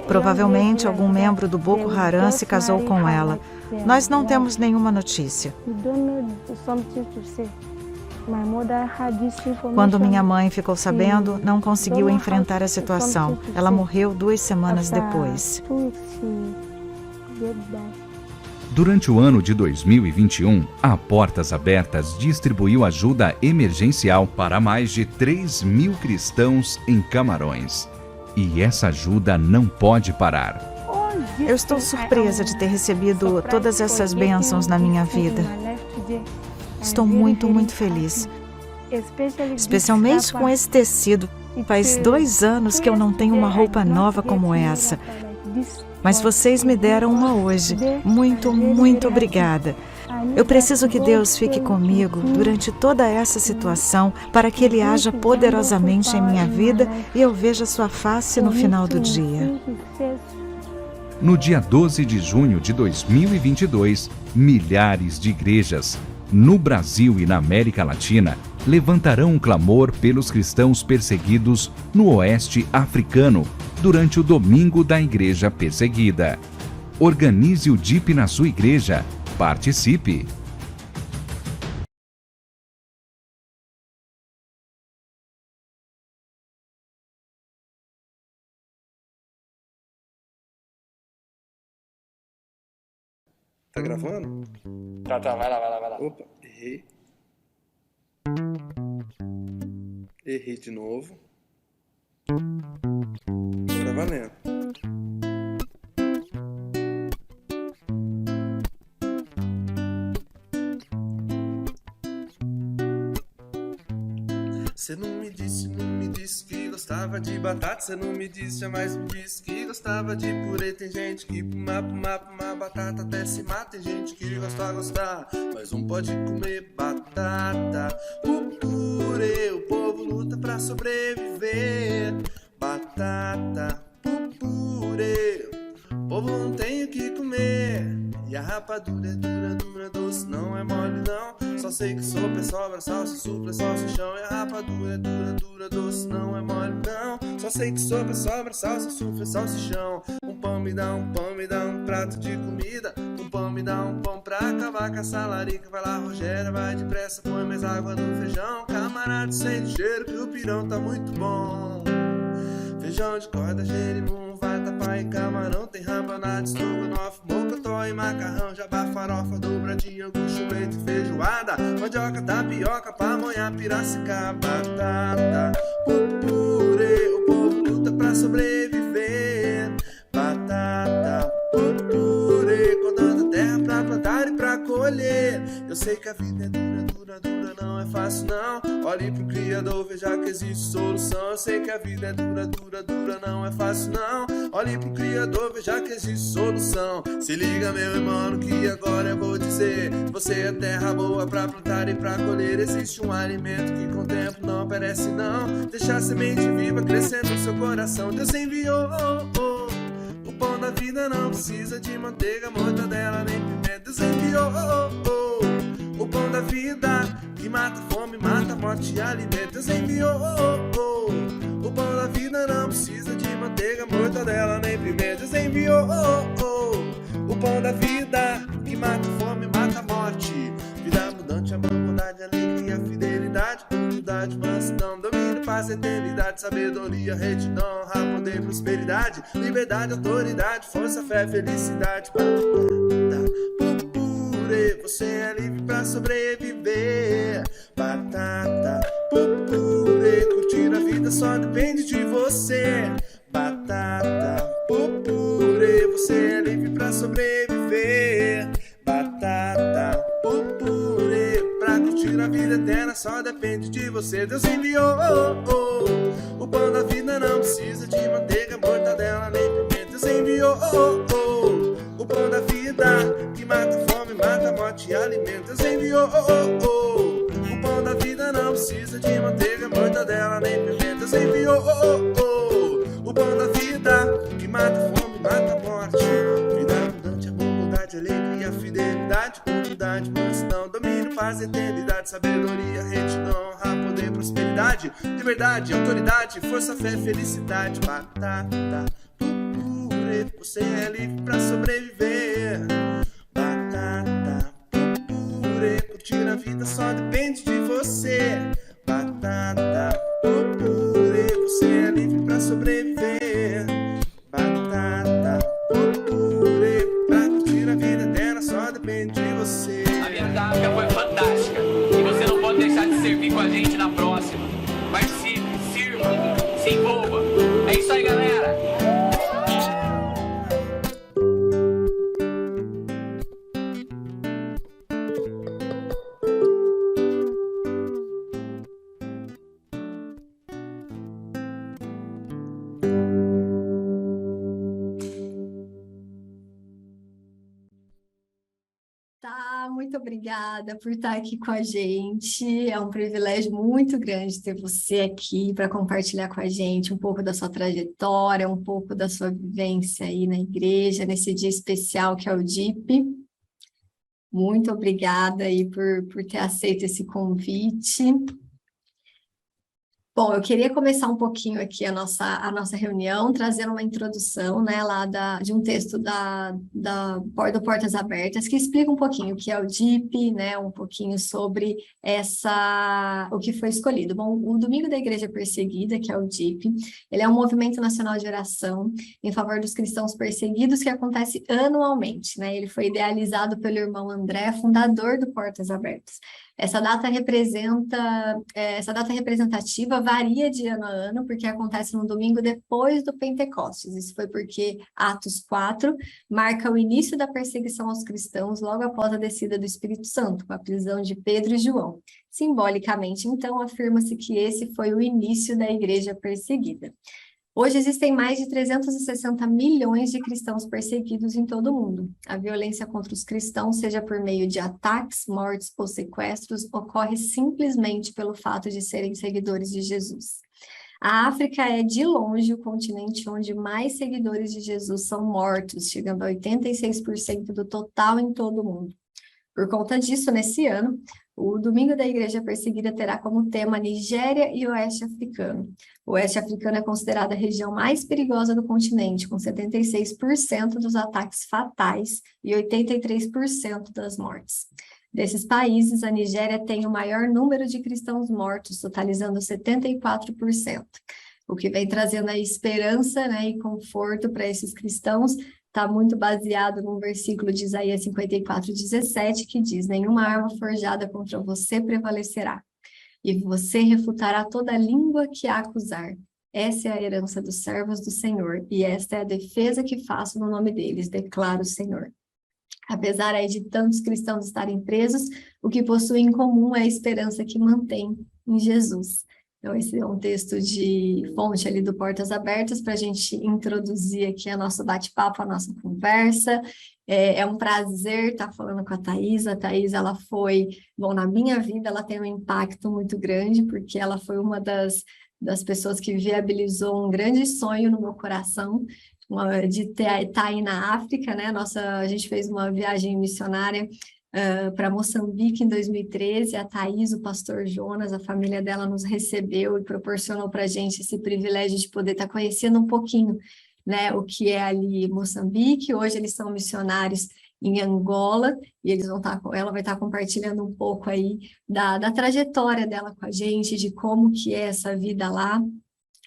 Provavelmente algum membro do Boko Haram se casou com ela. Nós não temos nenhuma notícia. Quando minha mãe ficou sabendo, não conseguiu enfrentar a situação. Ela morreu 2 semanas depois. Durante o ano de 2021, a Portas Abertas distribuiu ajuda emergencial para mais de 3.000 cristãos em Camarões. E essa ajuda não pode parar. Eu estou surpresa de ter recebido todas essas bênçãos na minha vida. Estou muito, muito feliz. Especialmente com esse tecido. Faz 2 anos que eu não tenho uma roupa nova como essa. Mas vocês me deram uma hoje. Muito, muito obrigada. Eu preciso que Deus fique comigo durante toda essa situação para que Ele haja poderosamente em minha vida e eu veja sua face no final do dia. No dia 12 de junho de 2022, milhares de igrejas, no Brasil e na América Latina, levantarão um clamor pelos cristãos perseguidos no Oeste Africano durante o Domingo da Igreja Perseguida. Organize o DIP na sua igreja. Participe! Tá gravando? Tá, vai lá. Opa, errei. Errei de novo. Agora valendo. Cê não me disse que gostava de batata. Cê não me disse, jamais me disse que gostava de purê. Tem gente que puma batata até se mata. Tem gente que gosta gostar, mas não pode comer batata. O purê, o povo luta pra sobreviver. Batata, o purê, o povo não tem o que comer. E a rapadura é dura, doce, não é mole não. Só sei que sopa é sobra, salsa, supla, salsichão. E a rapadura é dura, doce, não é mole não. Só sei que sopa é sobra, salsa, supla, salsichão. Um pão me dá um prato de comida. Um pão me dá um pão pra acabar com essa larica. Vai lá, Rogério, vai depressa, põe mais água no feijão. Camarada, sente cheiro que o pirão tá muito bom. Feijão de corda, jerimum, vatapá e camarão. Tem rabanada, estrogonofe, mocotó e macarrão. Jabá, farofa, dobradinha, angucho, leite e feijoada. Mandioca, tapioca, pamonha, piracicaba. Batata, purê, o povo luta pra sobreviver. Batata, purê, codando a terra pra plantar e pra colher. Eu sei que a vida é dura, não é fácil não. Olhe pro Criador, veja que existe solução. Eu sei que a vida é dura, não é fácil não. Olhe pro Criador, veja que existe solução. Se liga, meu irmão, que agora eu vou dizer. Você é terra boa pra plantar e pra colher. Existe um alimento que com o tempo não perece não. Deixa a semente viva crescendo no seu coração. Deus enviou o pão da vida, não precisa de manteiga, mortadela nem pimenta. Deus enviou o pão da vida, que mata a fome, mata a morte e alimenta. Deus enviou o pão da vida, não precisa de manteiga, mortadela nem pimenta. Deus enviou o pão da vida, que mata a fome, mata a morte. Vida abundante, amor, bondade, alegria, fidelidade, humildade, mansidão, domínio, paz, eternidade, sabedoria, retidão, honra, poder, prosperidade, liberdade, autoridade, força, fé, felicidade. Você é livre pra sobreviver. Batata, purê, curtir a vida só depende de você. Batata, purê, você é livre pra sobreviver. Batata, purê, pra curtir a vida eterna só depende de você. Deus enviou o pão da vida, não precisa de manteiga, mortadela nem pimenta. Deus enviou o pão da vida, que mata a fome, mata a morte e alimenta. Deus enviou o pão da vida, não precisa de manteiga, mortadela nem pimenta. Deus enviou o pão da vida, que mata a fome, mata a morte. Vida abundante, amor, bondade, alegria, fidelidade, humildade, mansidão, domínio, paz, eternidade, sabedoria, retidão, honra, poder, prosperidade, liberdade, autoridade, força, fé, felicidade. Batata, purê, você é livre pra sobreviver. Batata, purê, curtir a vida só depende de você. Batata, purê, você é livre pra sobreviver. Batata, purê, pra curtir a vida eterna só muito obrigada por estar aqui com a gente. É um privilégio muito grande ter você aqui para compartilhar com a gente um pouco da sua trajetória, um pouco da sua vivência aí na igreja, nesse dia especial que é o DIP. Muito obrigada aí por ter aceito esse convite. Bom, eu queria começar um pouquinho aqui a nossa reunião, trazendo uma introdução, né, lá de um texto do Portas Abertas, que explica um pouquinho o que é o DIP, né, um pouquinho sobre o que foi escolhido. Bom, o Domingo da Igreja Perseguida, que é o DIP, ele é um movimento nacional de oração em favor dos cristãos perseguidos que acontece anualmente, né, ele foi idealizado pelo irmão André, fundador do Portas Abertas. Essa data representativa varia de ano a ano, porque acontece no domingo depois do Pentecostes. Isso foi porque Atos 4 marca o início da perseguição aos cristãos logo após a descida do Espírito Santo, com a prisão de Pedro e João. Simbolicamente, então, afirma-se que esse foi o início da igreja perseguida. Hoje existem mais de 360 milhões de cristãos perseguidos em todo o mundo. A violência contra os cristãos, seja por meio de ataques, mortes ou sequestros, ocorre simplesmente pelo fato de serem seguidores de Jesus. A África é, de longe, o continente onde mais seguidores de Jesus são mortos, chegando a 86% do total em todo o mundo. Por conta disso, nesse ano, o Domingo da Igreja Perseguida terá como tema Nigéria e Oeste Africano. O Oeste Africano é considerada a região mais perigosa do continente, com 76% dos ataques fatais e 83% das mortes. Desses países, a Nigéria tem o maior número de cristãos mortos, totalizando 74%. O que vem trazendo a esperança, né, e conforto para esses cristãos está muito baseado num versículo de Isaías 54:17, que diz: nenhuma arma forjada contra você prevalecerá, e você refutará toda língua que a acusar. Essa é a herança dos servos do Senhor, e esta é a defesa que faço no nome deles, declara o Senhor. Apesar aí de tantos cristãos estarem presos, o que possuem em comum é a esperança que mantém em Jesus. Então, esse é um texto de fonte ali do Portas Abertas para a gente introduzir aqui o nosso bate-papo, a nossa conversa. É um prazer estar falando com a Thaís. A Thaís, ela foi, bom, na minha vida, ela tem um impacto muito grande, porque ela foi uma das pessoas que viabilizou um grande sonho no meu coração, de estar aí na África, né? A gente fez uma viagem missionária para Moçambique em 2013, a Thaís, o pastor Jonas, a família dela nos recebeu e proporcionou para a gente esse privilégio de poder estar conhecendo um pouquinho, né, o que é ali Moçambique. Hoje eles são missionários em Angola e ela vai estar compartilhando um pouco aí da trajetória dela com a gente, de como que é essa vida lá.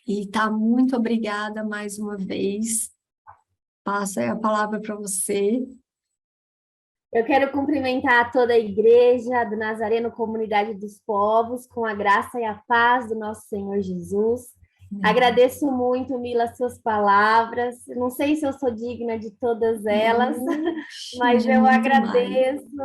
E muito obrigada mais uma vez. Passo aí a palavra para você. Eu quero cumprimentar toda a igreja do Nazareno Comunidade dos Povos, com a graça e a paz do nosso Senhor Jesus. Agradeço muito, Mila, as suas palavras. Não sei se eu sou digna de todas elas, mas eu agradeço.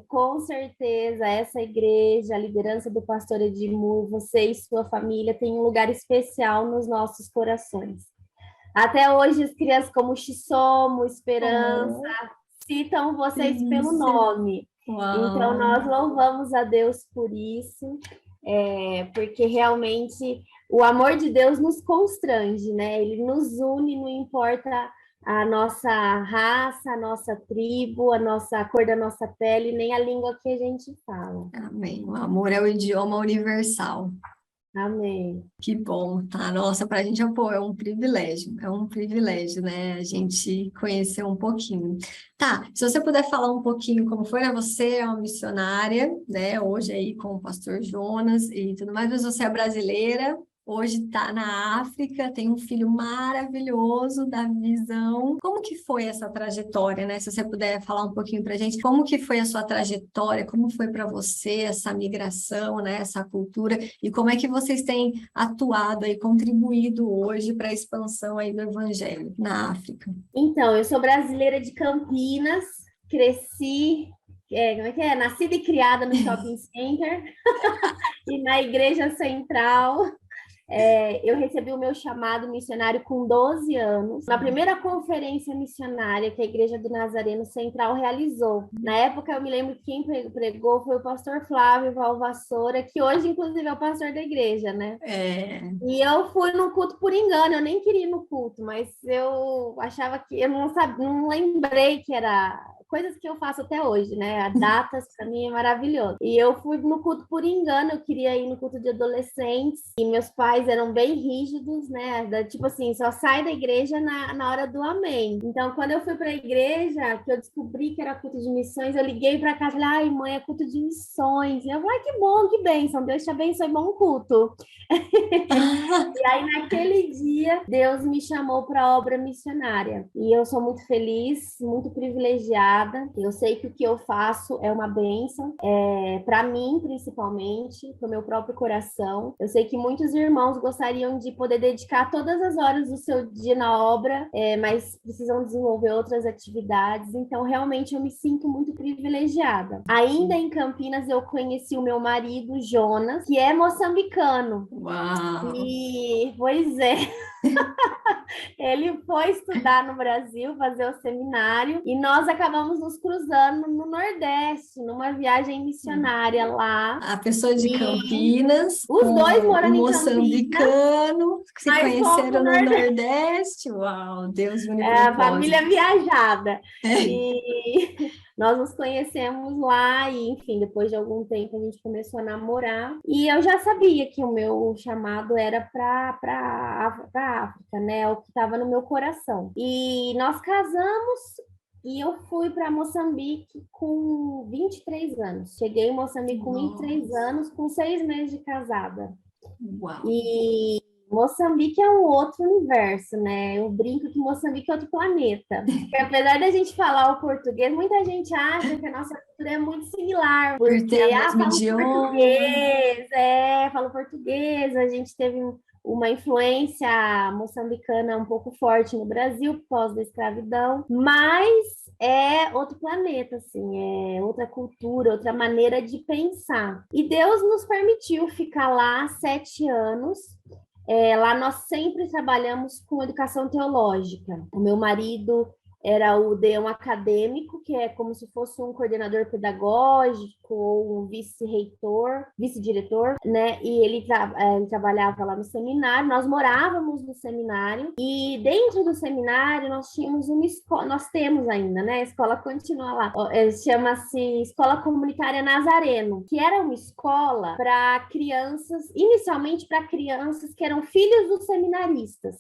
Com certeza, essa igreja, a liderança do pastor Edmur, você e sua família têm um lugar especial nos nossos corações. Até hoje, as crianças como Xissomo, Esperança, citam vocês pelo nome. Uau. Então, nós louvamos a Deus por isso, porque realmente o amor de Deus nos constrange, né? Ele nos une, não importa a nossa raça, a nossa tribo, a cor da nossa pele, nem a língua que a gente fala. Amém. O amor é o idioma universal. Amém. Que bom, tá? Nossa, para a gente é um privilégio, né? A gente conhecer um pouquinho. Tá, se você puder falar um pouquinho como foi, né? Você é uma missionária, né? Hoje aí com o pastor Jonas e tudo mais, mas você é brasileira, hoje está na África, tem um filho maravilhoso da Visão. Como que foi essa trajetória, né? Se você puder falar um pouquinho para a gente, como que foi a sua trajetória, como foi para você essa migração, né? Essa cultura, e como é que vocês têm atuado e contribuído hoje para a expansão aí do Evangelho na África? Então, eu sou brasileira de Campinas, cresci... Nascida e criada no Shopping Center e na Igreja Central. Eu recebi o meu chamado missionário com 12 anos, na primeira conferência missionária que a Igreja do Nazareno Central realizou. Na época, eu me lembro que quem pregou foi o pastor Flávio Valvassoura, que hoje, inclusive, é o pastor da igreja, né? E eu fui no culto por engano, eu nem queria ir no culto, mas eu achava que, eu não lembrei que era... Coisas que eu faço até hoje, né? A datas, para mim, é maravilhoso. E eu fui no culto por engano, eu queria ir no culto de adolescentes, e meus pais eram bem rígidos, né? Tipo assim, só sai da igreja na hora do amém. Então, quando eu fui para a igreja, que eu descobri que era culto de missões, eu liguei para casa e falei, ai, mãe, é culto de missões. E eu falei, que bom, que bênção, Deus te abençoe, bom culto. E aí, naquele dia, Deus me chamou para a obra missionária. E eu sou muito feliz, muito privilegiada. Eu sei que o que eu faço é uma bênção, para mim, principalmente, para o meu próprio coração. Eu sei que muitos irmãos gostariam de poder dedicar todas as horas do seu dia na obra, mas precisam desenvolver outras atividades. Então, realmente, eu me sinto muito privilegiada. Ainda em Campinas, eu conheci o meu marido, Jonas, que é moçambicano. Uau! E, pois é... Ele foi estudar no Brasil, fazer o seminário, e nós acabamos nos cruzando no Nordeste, numa viagem missionária lá. A pessoa de Campinas, os dois morando em moçambicano, que se conheceram no Nordeste. Uau, Deus me a família viajada. E nós nos conhecemos lá e, enfim, depois de algum tempo a gente começou a namorar. E eu já sabia que o meu chamado era para África, né? O que estava no meu coração. E nós casamos e eu fui para Moçambique com 23 anos. Cheguei em Moçambique com 23 anos, com 6 meses de casada. Uau! E Moçambique é um outro universo, né? Eu brinco que Moçambique é outro planeta. Porque apesar da gente falar o português, muita gente acha que a nossa cultura é muito similar. Porque falo português, a gente teve uma influência moçambicana um pouco forte no Brasil por causa da escravidão, mas é outro planeta, assim, é outra cultura, outra maneira de pensar. E Deus nos permitiu ficar lá 7 anos. Lá nós sempre trabalhamos com educação teológica. O meu marido era o deão acadêmico, que é como se fosse um coordenador pedagógico ou um vice-reitor, vice-diretor, né? E ele trabalhava lá no seminário, nós morávamos no seminário, e dentro do seminário nós tínhamos uma escola, nós temos ainda, né? A escola continua lá, chama-se Escola Comunitária Nazareno, que era uma escola para crianças, inicialmente para crianças que eram filhos dos seminaristas.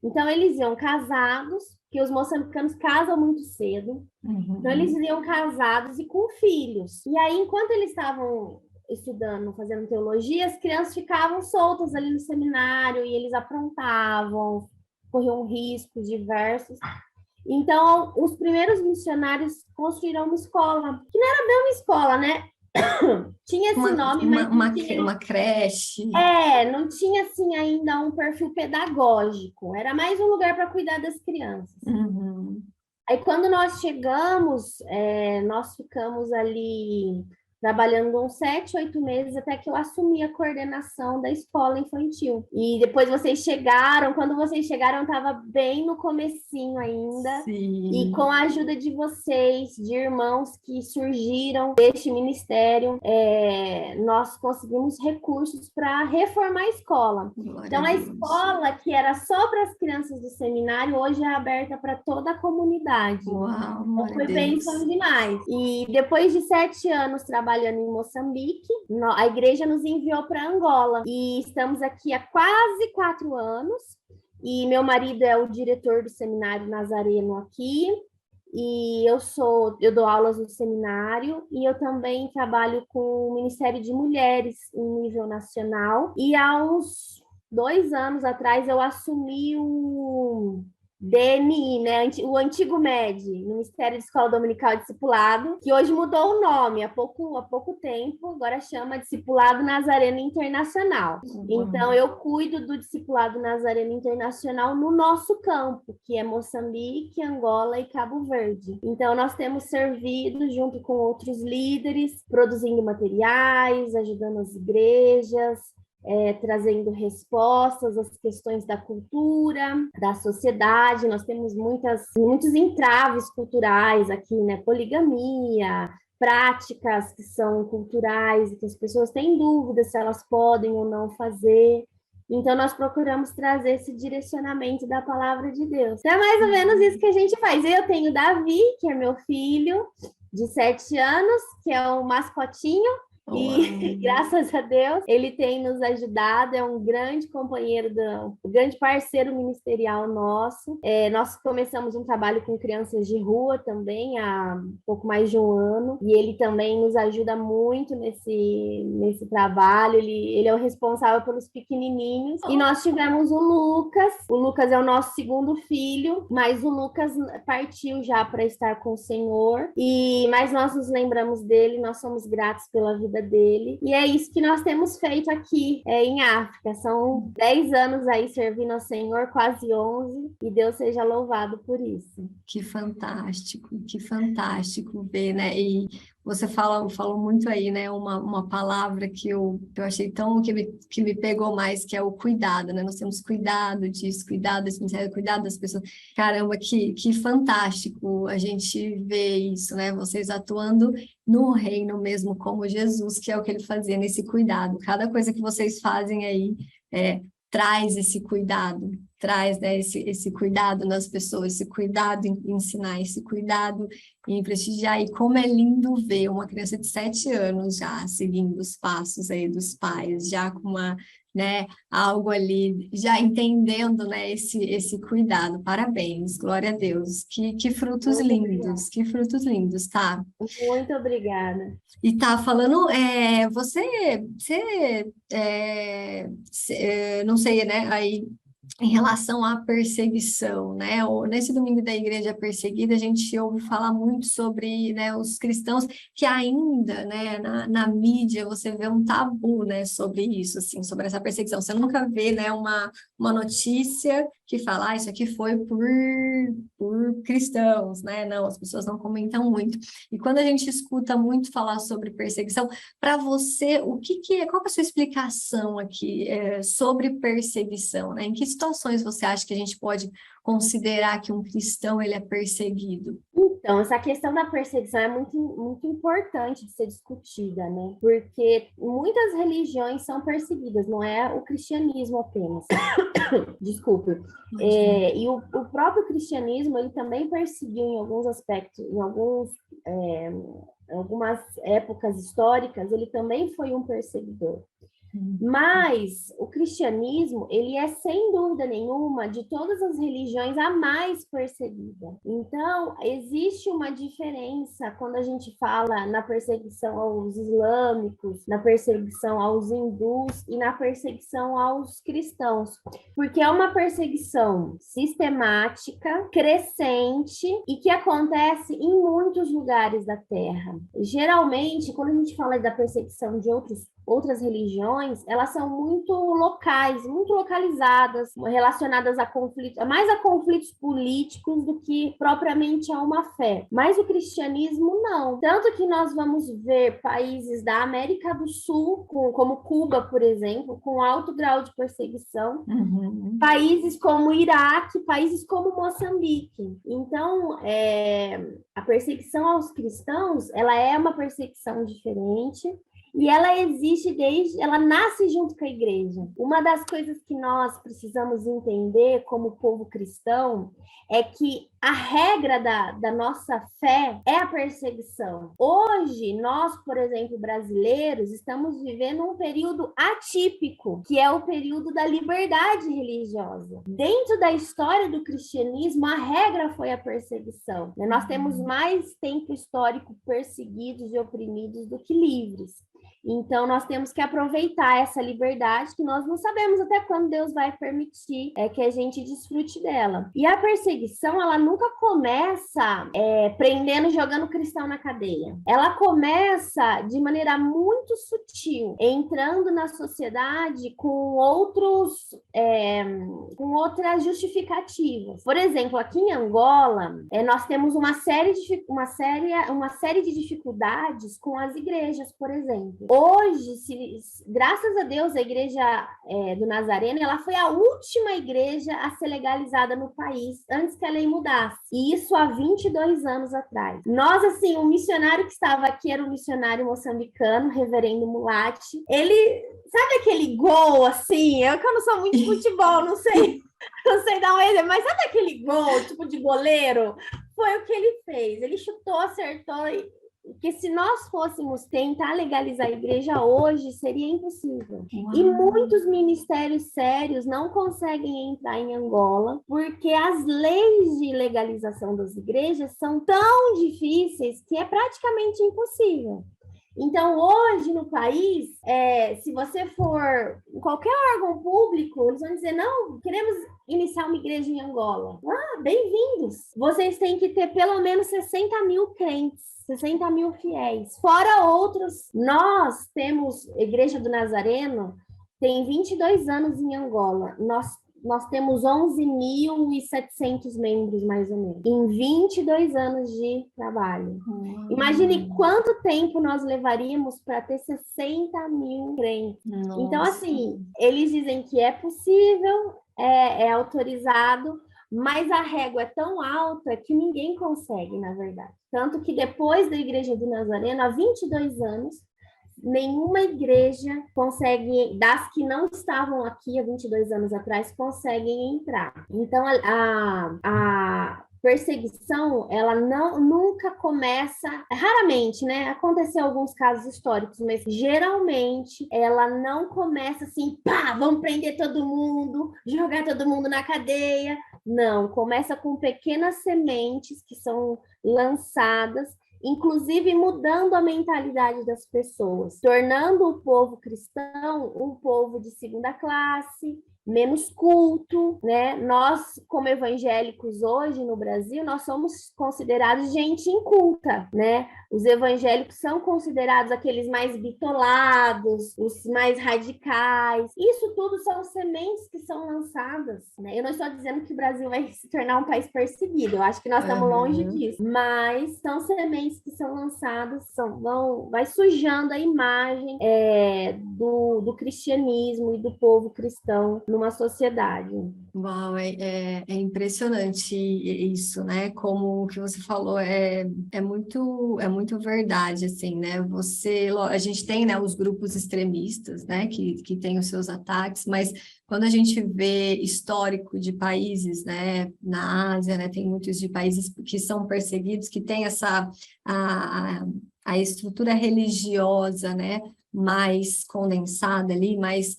Então, eles iam casados, que os moçambicanos casam muito cedo. Então, eles iam casados e com filhos. E aí, enquanto eles estavam estudando, fazendo teologia, as crianças ficavam soltas ali no seminário e eles aprontavam, corriam riscos diversos. Então, os primeiros missionários construíram uma escola, que não era bem uma escola, né? Tinha esse nome, mas uma creche. Não tinha assim ainda um perfil pedagógico. Era mais um lugar para cuidar das crianças. Aí quando nós chegamos, nós ficamos ali trabalhando uns 7, 8 meses até que eu assumi a coordenação da escola infantil. E depois quando vocês chegaram, eu estava bem no comecinho ainda. Sim. E com a ajuda de vocês, de irmãos que surgiram deste ministério, nós conseguimos recursos para reformar a escola. Então, a escola, que era só para as crianças do seminário, hoje é aberta para toda a comunidade. Uau, então, foi bênção demais. E depois de 7 anos trabalhando em Moçambique, a igreja nos enviou para Angola. E estamos aqui há quase 4 anos. E meu marido é o diretor do Seminário Nazareno aqui. E eu dou aulas no seminário. E eu também trabalho com o Ministério de Mulheres em nível nacional. E há uns 2 anos atrás eu assumi o DNI, né? O antigo MED, Ministério de Escola Dominical e Discipulado, que hoje mudou o nome há pouco tempo, agora chama Discipulado Nazareno Internacional. Então, eu cuido do Discipulado Nazareno Internacional no nosso campo, que é Moçambique, Angola e Cabo Verde. Então, nós temos servido junto com outros líderes, produzindo materiais, ajudando as igrejas, trazendo respostas às questões da cultura, da sociedade. Nós temos muitos entraves culturais aqui, né? Poligamia, práticas que são culturais e que as pessoas têm dúvidas se elas podem ou não fazer. Então, nós procuramos trazer esse direcionamento da palavra de Deus. Então, é mais ou menos isso que a gente faz. Eu tenho o Davi, que é meu filho, de 7 anos, que é o mascotinho. E graças a Deus ele tem nos ajudado, é um grande companheiro, um grande parceiro ministerial nosso. Nós começamos um trabalho com crianças de rua também há um pouco mais de um ano, e ele também nos ajuda muito nesse trabalho. Ele é o responsável pelos pequenininhos. E nós tivemos o Lucas é o nosso segundo filho, mas o Lucas partiu já para estar com o Senhor, mas nós nos lembramos dele, nós somos gratos pela vida dele, e é isso que nós temos feito aqui em África. São 10 anos aí servindo ao Senhor, quase 11, e Deus seja louvado por isso. Que fantástico ver, né? E você falou muito aí, né? Uma palavra que eu achei que me pegou mais, que é o cuidado, né? Nós temos cuidado disso, cuidado desse ministério, cuidado das pessoas. Caramba, que fantástico a gente vê isso, né? Vocês atuando no reino mesmo como Jesus, que é o que ele fazia nesse cuidado. Cada coisa que vocês fazem aí traz esse cuidado, traz, né, esse cuidado nas pessoas, esse cuidado em ensinar, esse cuidado em prestigiar. E como é lindo ver uma criança de 7 anos já seguindo os passos aí dos pais, já com uma, né, algo ali, já entendendo, né, esse cuidado. Parabéns, glória a Deus. Que frutos lindos, que frutos lindos, tá? Muito obrigada. E tá falando, não sei, né, aí em relação à perseguição, né? Nesse domingo da igreja perseguida, a gente ouve falar muito sobre, né, os cristãos que ainda, né, na mídia você vê um tabu, né, sobre isso, assim, sobre essa perseguição. Você nunca vê, né, uma notícia que fala, isso aqui foi por cristãos, né? Não, as pessoas não comentam muito. E quando a gente escuta muito falar sobre perseguição, para você, qual que é a sua explicação aqui sobre perseguição, né? Em que situações você acha que a gente pode considerar que um cristão ele é perseguido? Então, essa questão da perseguição é muito, muito importante de ser discutida, né? Porque muitas religiões são perseguidas, não é o cristianismo apenas. Desculpe. E o próprio cristianismo, ele também perseguiu em alguns aspectos, em algumas épocas históricas, ele também foi um perseguidor. Mas o cristianismo, ele é, sem dúvida nenhuma, de todas as religiões, a mais perseguida. Então, existe uma diferença quando a gente fala na perseguição aos islâmicos, na perseguição aos hindus e na perseguição aos cristãos. Porque é uma perseguição sistemática, crescente e que acontece em muitos lugares da Terra. Geralmente, quando a gente fala da perseguição de outras religiões, elas são muito locais, muito localizadas, relacionadas a conflitos, mais a conflitos políticos do que propriamente a uma fé. Mas o cristianismo não. Tanto que nós vamos ver países da América do Sul, como Cuba, por exemplo, com alto grau de perseguição, países como o Iraque, países como Moçambique. Então, a perseguição aos cristãos, ela é uma perseguição diferente. E ela existe ela nasce junto com a igreja. Uma das coisas que nós precisamos entender como povo cristão é que a regra da nossa fé é a perseguição. Hoje, nós, por exemplo, brasileiros, estamos vivendo um período atípico, que é o período da liberdade religiosa. Dentro da história do cristianismo, a regra foi a perseguição. Nós temos mais tempo histórico perseguidos e oprimidos do que livres. Então, nós temos que aproveitar essa liberdade, que nós não sabemos até quando Deus vai permitir que a gente desfrute dela. E a perseguição, ela nunca começa prendendo e jogando o cristão na cadeia. Ela começa de maneira muito sutil, entrando na sociedade com outras justificativas. Por exemplo, aqui em Angola, nós temos uma série de dificuldades com as igrejas, por exemplo. hoje, graças a Deus, a igreja do Nazareno, ela foi a última igreja a ser legalizada no país, antes que a lei mudasse. E isso há 22 anos atrás. Nós, assim, o missionário que estava aqui era um missionário moçambicano, reverendo Mulati. Ele, sabe aquele gol, assim? Eu que eu não sou muito de futebol, não sei dar um exemplo, mas sabe aquele gol, tipo de goleiro? Foi o que ele fez. Ele chutou, acertou, que se nós fôssemos tentar legalizar a igreja hoje, seria impossível. Uau. E muitos ministérios sérios não conseguem entrar em Angola, porque as leis de legalização das igrejas são tão difíceis que é praticamente impossível. Então, hoje no país, se você for em qualquer órgão público, eles vão dizer, não, queremos iniciar uma igreja em Angola. Ah, bem-vindos! Vocês têm que ter pelo menos 60 mil crentes, 60 mil fiéis, fora outros. Nós temos, Igreja do Nazareno, tem 22 anos em Angola. Nós temos 11.700 membros, mais ou menos, em 22 anos de trabalho. Imagine quanto tempo nós levaríamos para ter 60 mil crentes. Nossa. Então, assim, eles dizem que é possível, é autorizado, mas a régua é tão alta que ninguém consegue, na verdade. Tanto que depois da Igreja do Nazareno, há 22 anos, nenhuma igreja consegue, das que não estavam aqui há 22 anos atrás, conseguem entrar. Então, a perseguição, ela nunca começa, raramente, né? Aconteceu alguns casos históricos, mas geralmente ela não começa assim, pá, vamos prender todo mundo, jogar todo mundo na cadeia. Não, começa com pequenas sementes que são lançadas, inclusive mudando a mentalidade das pessoas, tornando o povo cristão um povo de segunda classe, menos culto, né? Nós, como evangélicos hoje no Brasil, nós somos considerados gente inculta, né? Os evangélicos são considerados aqueles mais bitolados, os mais radicais. Isso tudo são sementes que são lançadas, né? Eu não estou dizendo que o Brasil vai se tornar um país perseguido, eu acho que nós estamos longe disso, mas são sementes que são lançadas, vai sujando a imagem do cristianismo e do povo cristão numa sociedade. Uau, é impressionante isso, né? Como o que você falou é muito verdade, assim, né? A gente tem, né, os grupos extremistas, né, que têm os seus ataques, mas quando a gente vê histórico de países, né, na Ásia, né, tem muitos de países que são perseguidos, que têm a estrutura religiosa, né, mais condensada ali, mais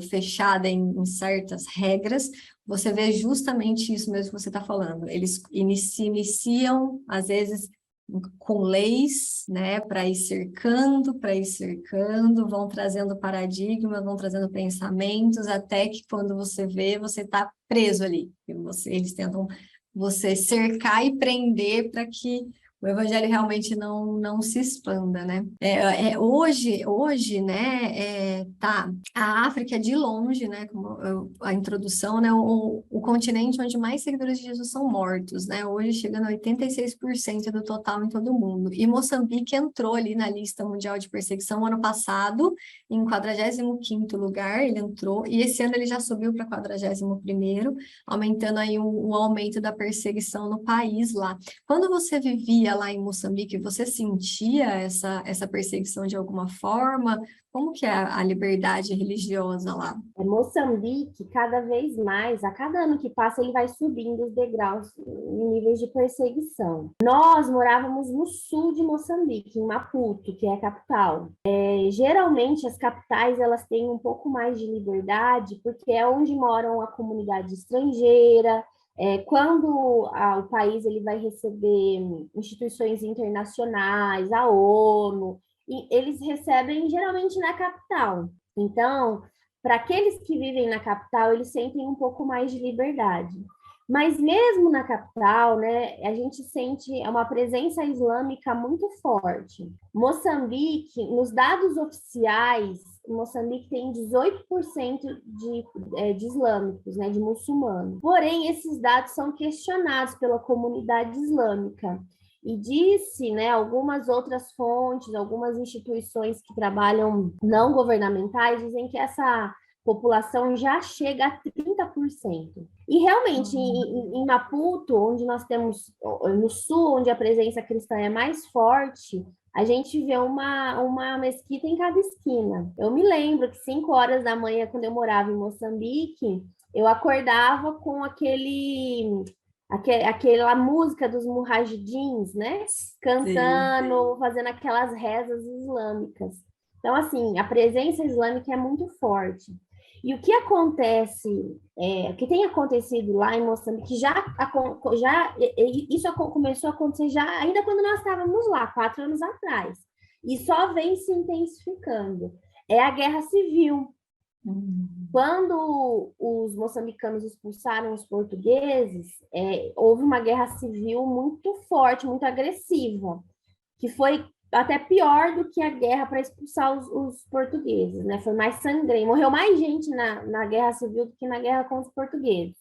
fechada em certas regras, você vê justamente isso mesmo que você está falando. Eles iniciam, às vezes, com leis, né, para ir cercando, vão trazendo paradigmas, vão trazendo pensamentos, até que quando você vê, você está preso ali. Eles tentam você cercar e prender para que o evangelho realmente não se expanda, né? Hoje, né, a África é de longe, né, como a introdução, né, o continente onde mais seguidores de Jesus são mortos, né, hoje chegando a 86% do total em todo o mundo. E Moçambique entrou ali na lista mundial de perseguição ano passado, em 45º lugar, ele entrou, e esse ano ele já subiu para 41º, aumentando aí o aumento da perseguição no país lá. Quando você vivia lá em Moçambique, você sentia essa perseguição de alguma forma? Como que é a liberdade religiosa lá? Moçambique, cada vez mais, a cada ano que passa, ele vai subindo os degraus em níveis de perseguição. Nós morávamos no sul de Moçambique, em Maputo, que é a capital. Geralmente, as capitais, elas têm um pouco mais de liberdade, porque é onde moram a comunidade estrangeira. Quando o país ele vai receber instituições internacionais, a ONU, e eles recebem geralmente na capital. Então, para aqueles que vivem na capital, eles sentem um pouco mais de liberdade. Mas mesmo na capital, né, a gente sente uma presença islâmica muito forte. Moçambique, nos dados oficiais, Moçambique tem 18% de islâmicos, né, de muçulmanos. Porém, esses dados são questionados pela comunidade islâmica. e disse, né, algumas outras fontes, algumas instituições que trabalham não governamentais dizem que essa população já chega a 30%. E realmente, em Maputo, onde nós temos, no sul, onde a presença cristã é mais forte, a gente vê uma mesquita em cada esquina. Eu me lembro que 5 horas da manhã, quando eu morava em Moçambique, eu acordava com aquela música dos mujahidins, né? Cantando, fazendo aquelas rezas islâmicas. Então, assim, a presença islâmica é muito forte. E o que acontece, o que tem acontecido lá em Moçambique, isso começou a acontecer já ainda quando nós estávamos lá, 4 anos atrás, e só vem se intensificando, é a guerra civil. Quando os moçambicanos expulsaram os portugueses, houve uma guerra civil muito forte, muito agressiva, que foi até pior do que a guerra para expulsar os portugueses, né? Foi mais sangrento, morreu mais gente na guerra civil do que na guerra contra os portugueses.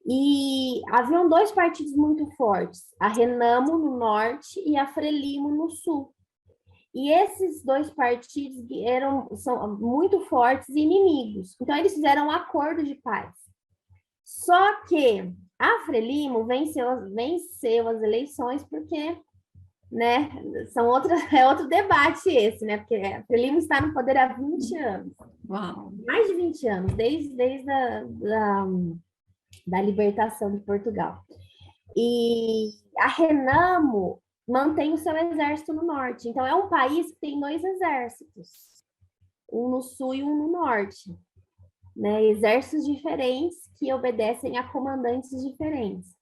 E haviam 2 partidos muito fortes, a Renamo no norte e a Frelimo no sul. E esses 2 partidos são muito fortes e inimigos. Então, eles fizeram um acordo de paz. Só que a Frelimo venceu as eleições porque, né, é outro debate esse, né? Porque a Frelimo está no poder há 20 anos. Uau. Mais de 20 anos, desde da libertação de Portugal. E a Renamo mantém o seu exército no norte. Então, é um país que tem 2 exércitos, um no sul e um no norte, né? Exércitos diferentes que obedecem a comandantes diferentes.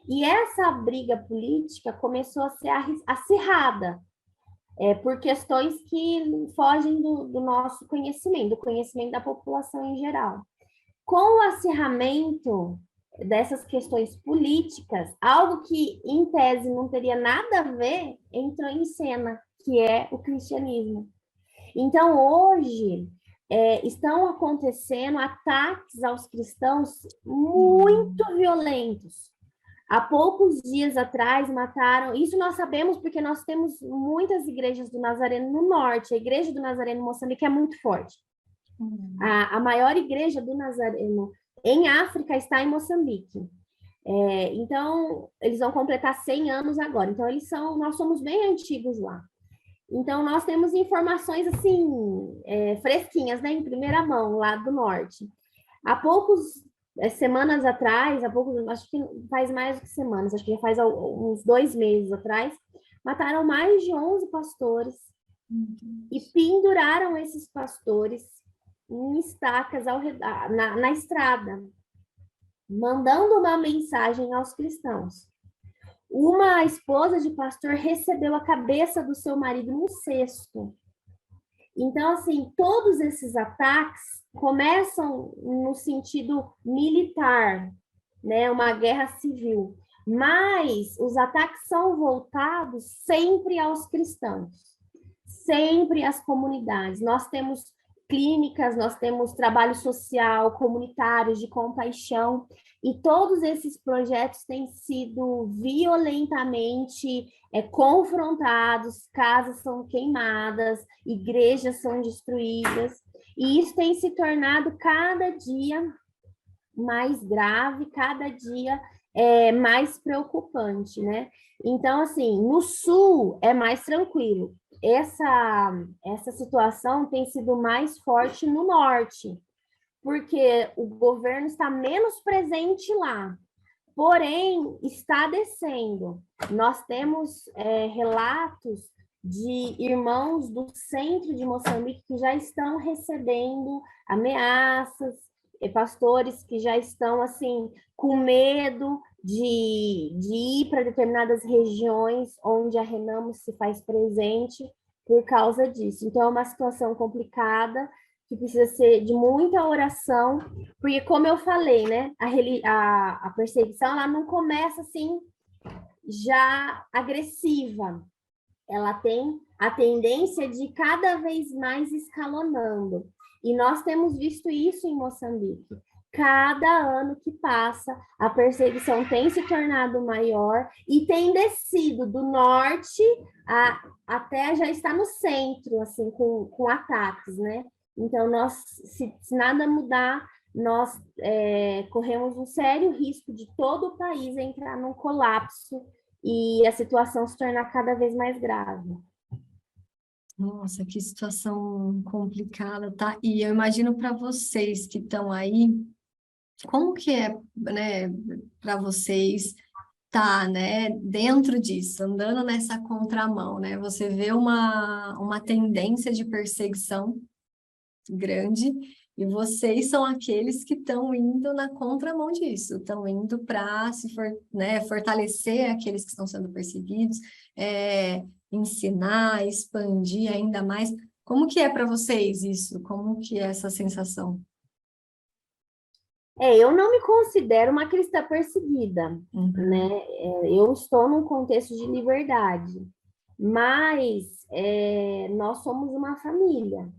E essa briga política começou a ser acirrada, por questões que fogem do nosso conhecimento, do conhecimento da população em geral. Com o acirramento dessas questões políticas, algo que, em tese, não teria nada a ver, entrou em cena, que é o cristianismo. Então, hoje, estão acontecendo ataques aos cristãos muito violentos. Há poucos dias atrás mataram, isso nós sabemos porque nós temos muitas igrejas do Nazareno no norte, a igreja do Nazareno em Moçambique é muito forte. A maior igreja do Nazareno em África está em Moçambique. Então, eles vão completar 100 anos agora. Então, nós somos bem antigos lá. Então, nós temos informações, assim, fresquinhas, né, em primeira mão, lá do norte. Há poucos semanas atrás, acho que faz mais do que semanas, acho que já faz uns 2 meses atrás, mataram mais de 11 pastores e penduraram esses pastores em estacas na estrada, mandando uma mensagem aos cristãos. Uma esposa de pastor recebeu a cabeça do seu marido num cesto. Então, assim, todos esses ataques começam no sentido militar, né, uma guerra civil, mas os ataques são voltados sempre aos cristãos, sempre às comunidades. Nós temos clínicas, nós temos trabalho social, comunitários, de compaixão, e todos esses projetos têm sido violentamente confrontados, casas são queimadas, igrejas são destruídas, e isso tem se tornado cada dia mais grave, cada dia mais preocupante, né? Então, assim, no sul é mais tranquilo. Essa situação tem sido mais forte no norte, porque o governo está menos presente lá, porém está descendo. Nós temos relatos de irmãos do centro de Moçambique que já estão recebendo ameaças, pastores que já estão assim com medo de ir para determinadas regiões onde a Renamo se faz presente por causa disso. Então, é uma situação complicada, que precisa ser de muita oração, porque, como eu falei, né, a perseguição ela não começa assim já agressiva, ela tem a tendência de cada vez mais escalonando. E nós temos visto isso em Moçambique. cada ano que passa, a perseguição tem se tornado maior e tem descido do norte até já está no centro, assim, com ataques, né? Então, se nada mudar, nós corremos um sério risco de todo o país entrar num colapso e a situação se tornar cada vez mais grave. Nossa, que situação complicada, tá? E eu imagino para vocês que estão aí, como que é, né, para vocês tá, né, dentro disso, andando nessa contramão, né? Você vê uma tendência de perseguição grande e vocês são aqueles que estão indo na contramão disso, estão indo para fortalecer aqueles que estão sendo perseguidos, ensinar, expandir ainda mais. Como que é para vocês isso? Como que é essa sensação? Eu não me considero uma cristã perseguida, né? Eu estou num contexto de liberdade, mas nós somos uma família.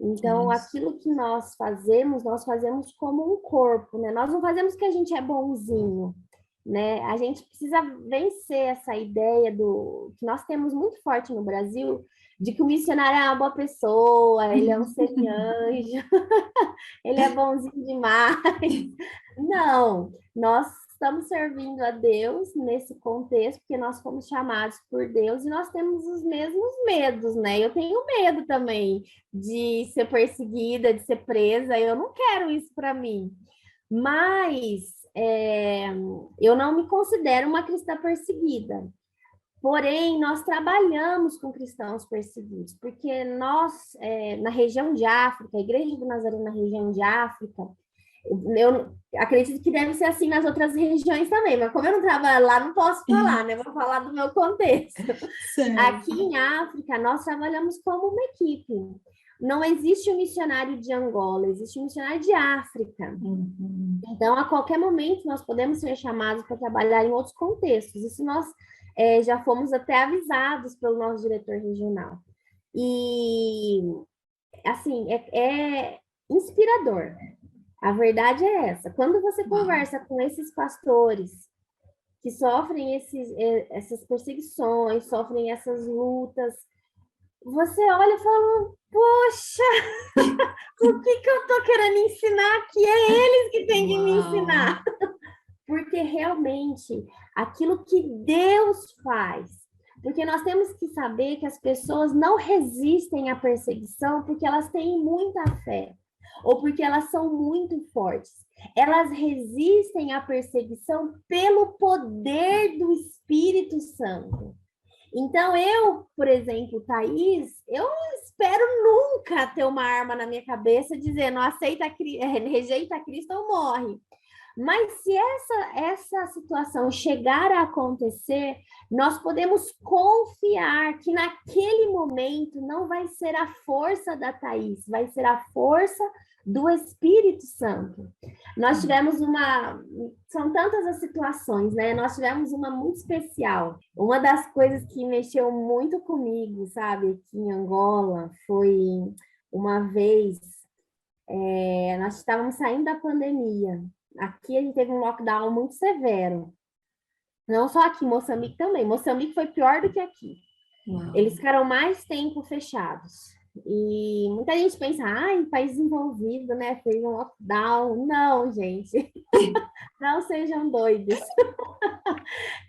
Então, aquilo que nós fazemos como um corpo, né? Nós não fazemos que a gente é bonzinho, né? A gente precisa vencer essa ideia que nós temos muito forte no Brasil, de que o missionário é uma boa pessoa, ele é um semi-anjo, ele é bonzinho demais. Não, nós estamos servindo a Deus nesse contexto, porque nós fomos chamados por Deus e nós temos os mesmos medos, né? Eu tenho medo também de ser perseguida, de ser presa, eu não quero isso para mim. Mas eu não me considero uma cristã perseguida. Porém, nós trabalhamos com cristãos perseguidos, porque nós, na região de África, a Igreja do Nazaré na região de África, eu acredito que deve ser assim nas outras regiões também, mas como eu não trabalho lá, não posso falar, né? Vou falar do meu contexto. Certo. Aqui em África, nós trabalhamos como uma equipe. Não existe um missionário de Angola, existe um missionário de África. Então, a qualquer momento, nós podemos ser chamados para trabalhar em outros contextos. Isso nós já fomos até avisados pelo nosso diretor regional. E, assim, é inspirador. A verdade é essa. Quando você conversa com esses pastores que sofrem essas perseguições, sofrem essas lutas, você olha e fala, poxa, o que eu estou querendo ensinar aqui? É eles que têm que me ensinar. Porque realmente, aquilo que Deus faz, porque nós temos que saber que as pessoas não resistem à perseguição porque elas têm muita fé, ou porque elas são muito fortes. Elas resistem à perseguição pelo poder do Espírito Santo. Então, eu, por exemplo, Thaís, eu não espero nunca ter uma arma na minha cabeça dizendo rejeita Cristo ou morre. Mas se essa situação chegar a acontecer, nós podemos confiar que naquele momento não vai ser a força da Thaís, vai ser a força do Espírito Santo. Nós tivemos são tantas as situações, né? Nós tivemos uma muito especial. Uma das coisas que mexeu muito comigo, sabe, aqui em Angola, foi uma vez, nós estávamos saindo da pandemia. Aqui a gente teve um lockdown muito severo. Não só aqui, Moçambique também. Moçambique foi pior do que aqui. Uau. Eles ficaram mais tempo fechados. E muita gente pensa, país desenvolvido, né? Fez um lockdown. Não, gente. Não sejam doidos.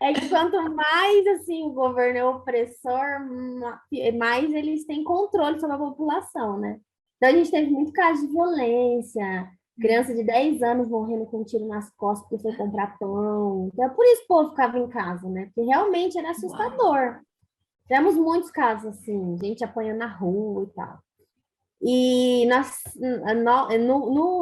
É que quanto mais, assim, o governo é opressor, mais eles têm controle sobre a população, né? Então, a gente teve muito caso de violência, criança de 10 anos morrendo com um tiro nas costas porque foi comprar pão. Então, é por isso que o povo ficava em casa, né? Porque realmente era assustador. Tivemos muitos casos assim, gente apanhando na rua e tal. E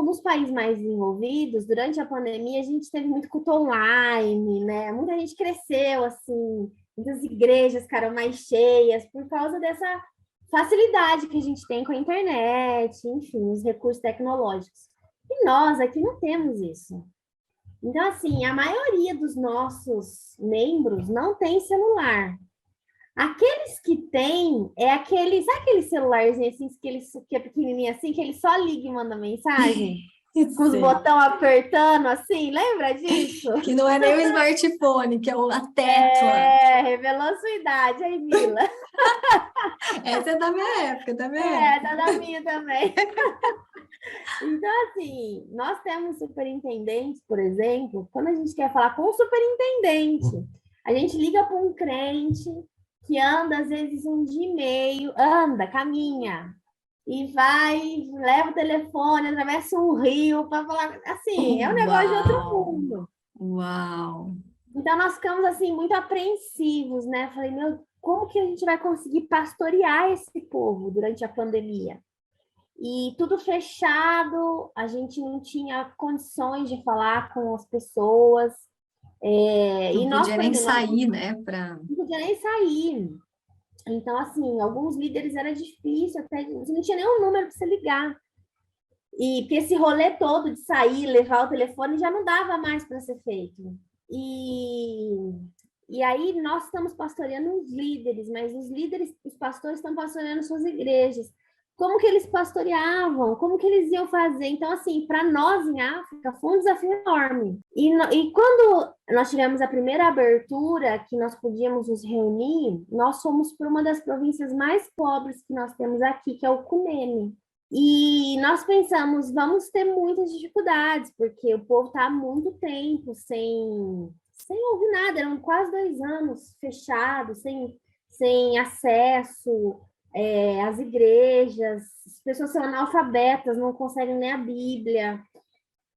nos países mais desenvolvidos, durante a pandemia, a gente teve muito culto online, né? Muita gente cresceu, assim, muitas igrejas ficaram mais cheias por causa dessa facilidade que a gente tem com a internet, enfim, os recursos tecnológicos. E nós aqui não temos isso. Então, assim, a maioria dos nossos membros não tem celular. Aqueles que têm, sabe aquele celularzinho assim, que é pequenininho assim, que ele só liga e manda mensagem? Com os Sim. botão apertando, assim, lembra disso? Que não é nem o smartphone, que é a tecla. Revelou a sua idade, hein, Mila? Essa é da minha época, da minha É, época. tá da minha também. Então, assim, nós temos superintendentes, por exemplo, quando a gente quer falar com o superintendente, a gente liga para um crente que anda, às vezes, um dia e meio, caminha, e vai, leva o telefone, atravessa um rio para falar, assim, é um negócio de outro mundo. Uau! Então, nós ficamos, assim, muito apreensivos, né? Falei, meu, como que a gente vai conseguir pastorear esse povo durante a pandemia? E tudo fechado, a gente não tinha condições de falar com as pessoas. Não podia nem sair, né? Não podia nem sair. Então, assim, alguns líderes era difícil, até você não tinha nenhum número para você ligar. E porque esse rolê todo de sair, levar o telefone, já não dava mais para ser feito. E aí nós estamos pastoreando os líderes, mas os pastores estão pastoreando suas igrejas. Como que eles pastoreavam? Como que eles iam fazer? Então, assim, para nós em África foi um desafio enorme. E quando nós tivemos a primeira abertura, que nós podíamos nos reunir, nós fomos para uma das províncias mais pobres que nós temos aqui, que é o Cunene. E nós pensamos, vamos ter muitas dificuldades, porque o povo está há muito tempo sem ouvir nada, eram quase 2 anos fechados, sem acesso às igrejas, as pessoas são analfabetas, não conseguem ler a Bíblia,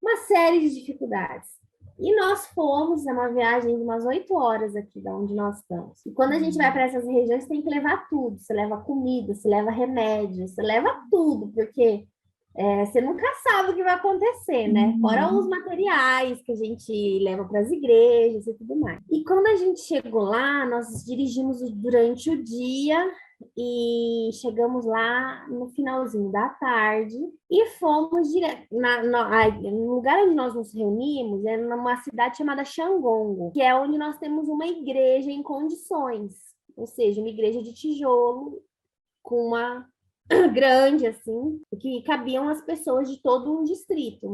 uma série de dificuldades. E nós fomos, é uma viagem de umas 8 horas aqui de onde nós estamos. E quando a gente vai para essas regiões, tem que levar tudo. Você leva comida, você leva remédio, você leva tudo, porque você nunca sabe o que vai acontecer, né? Fora os materiais que a gente leva para as igrejas e tudo mais. E quando a gente chegou lá, nós dirigimos durante o dia e chegamos lá no finalzinho da tarde e fomos direto no lugar onde nós nos reunimos, é numa cidade chamada Xangongo, que é onde nós temos uma igreja em condições, ou seja, uma igreja de tijolo com uma grande, assim, que cabiam as pessoas de todo um distrito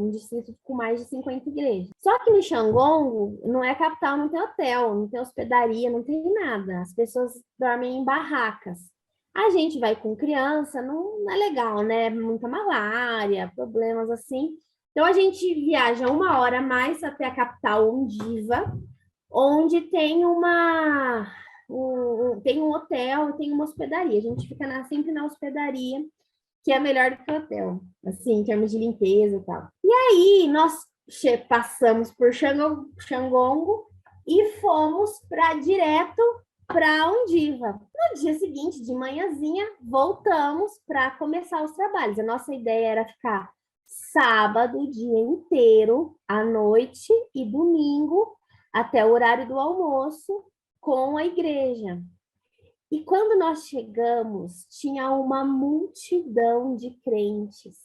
com mais de 50 igrejas. Só que no Xangongo não é capital, não tem hotel, não tem hospedaria, não tem nada. As pessoas dormem em barracas. A gente vai com criança, não é legal, né? Muita malária, problemas assim. Então, a gente viaja 1 hora a mais até a capital Ondiva, onde tem tem um hotel e tem uma hospedaria. A gente fica sempre na hospedaria, que é melhor do que o hotel, assim, em termos de limpeza e tal. E aí, nós passamos por Xangongo e fomos direto para Ondiva. No dia seguinte, de manhãzinha, voltamos para começar os trabalhos. A nossa ideia era ficar sábado o dia inteiro, à noite e domingo, até o horário do almoço, com a igreja. E quando nós chegamos, tinha uma multidão de crentes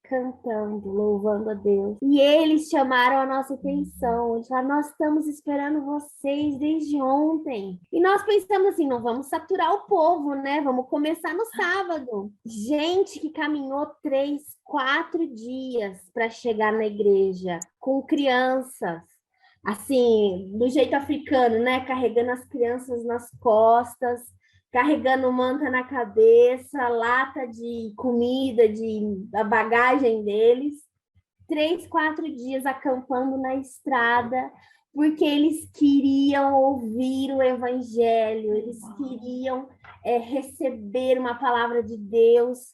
cantando, louvando a Deus. E eles chamaram a nossa atenção. Eles falaram, nós estamos esperando vocês desde ontem. E nós pensamos assim, não vamos saturar o povo, né? Vamos começar no sábado. Gente que caminhou 3, 4 dias para chegar na igreja, com crianças. Assim, do jeito africano, né? Carregando as crianças nas costas, carregando manta na cabeça, lata de comida, da bagagem deles. 3, 4 dias acampando na estrada, porque eles queriam ouvir o evangelho, eles queriam receber uma palavra de Deus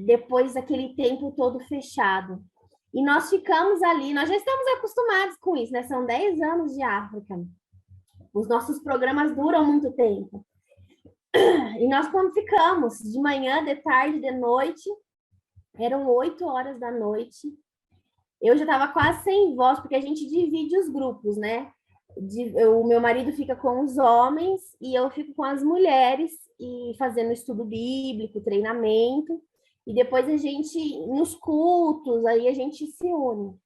depois daquele tempo todo fechado. E nós ficamos ali, nós já estamos acostumados com isso, né? São 10 anos de África. Os nossos programas duram muito tempo. E nós quando ficamos, de manhã, de tarde, de noite, eram 8 horas da noite, eu já estava quase sem voz, porque a gente divide os grupos, né? O meu marido fica com os homens e eu fico com as mulheres, e fazendo estudo bíblico, treinamento. E depois a gente, nos cultos, aí a gente se une.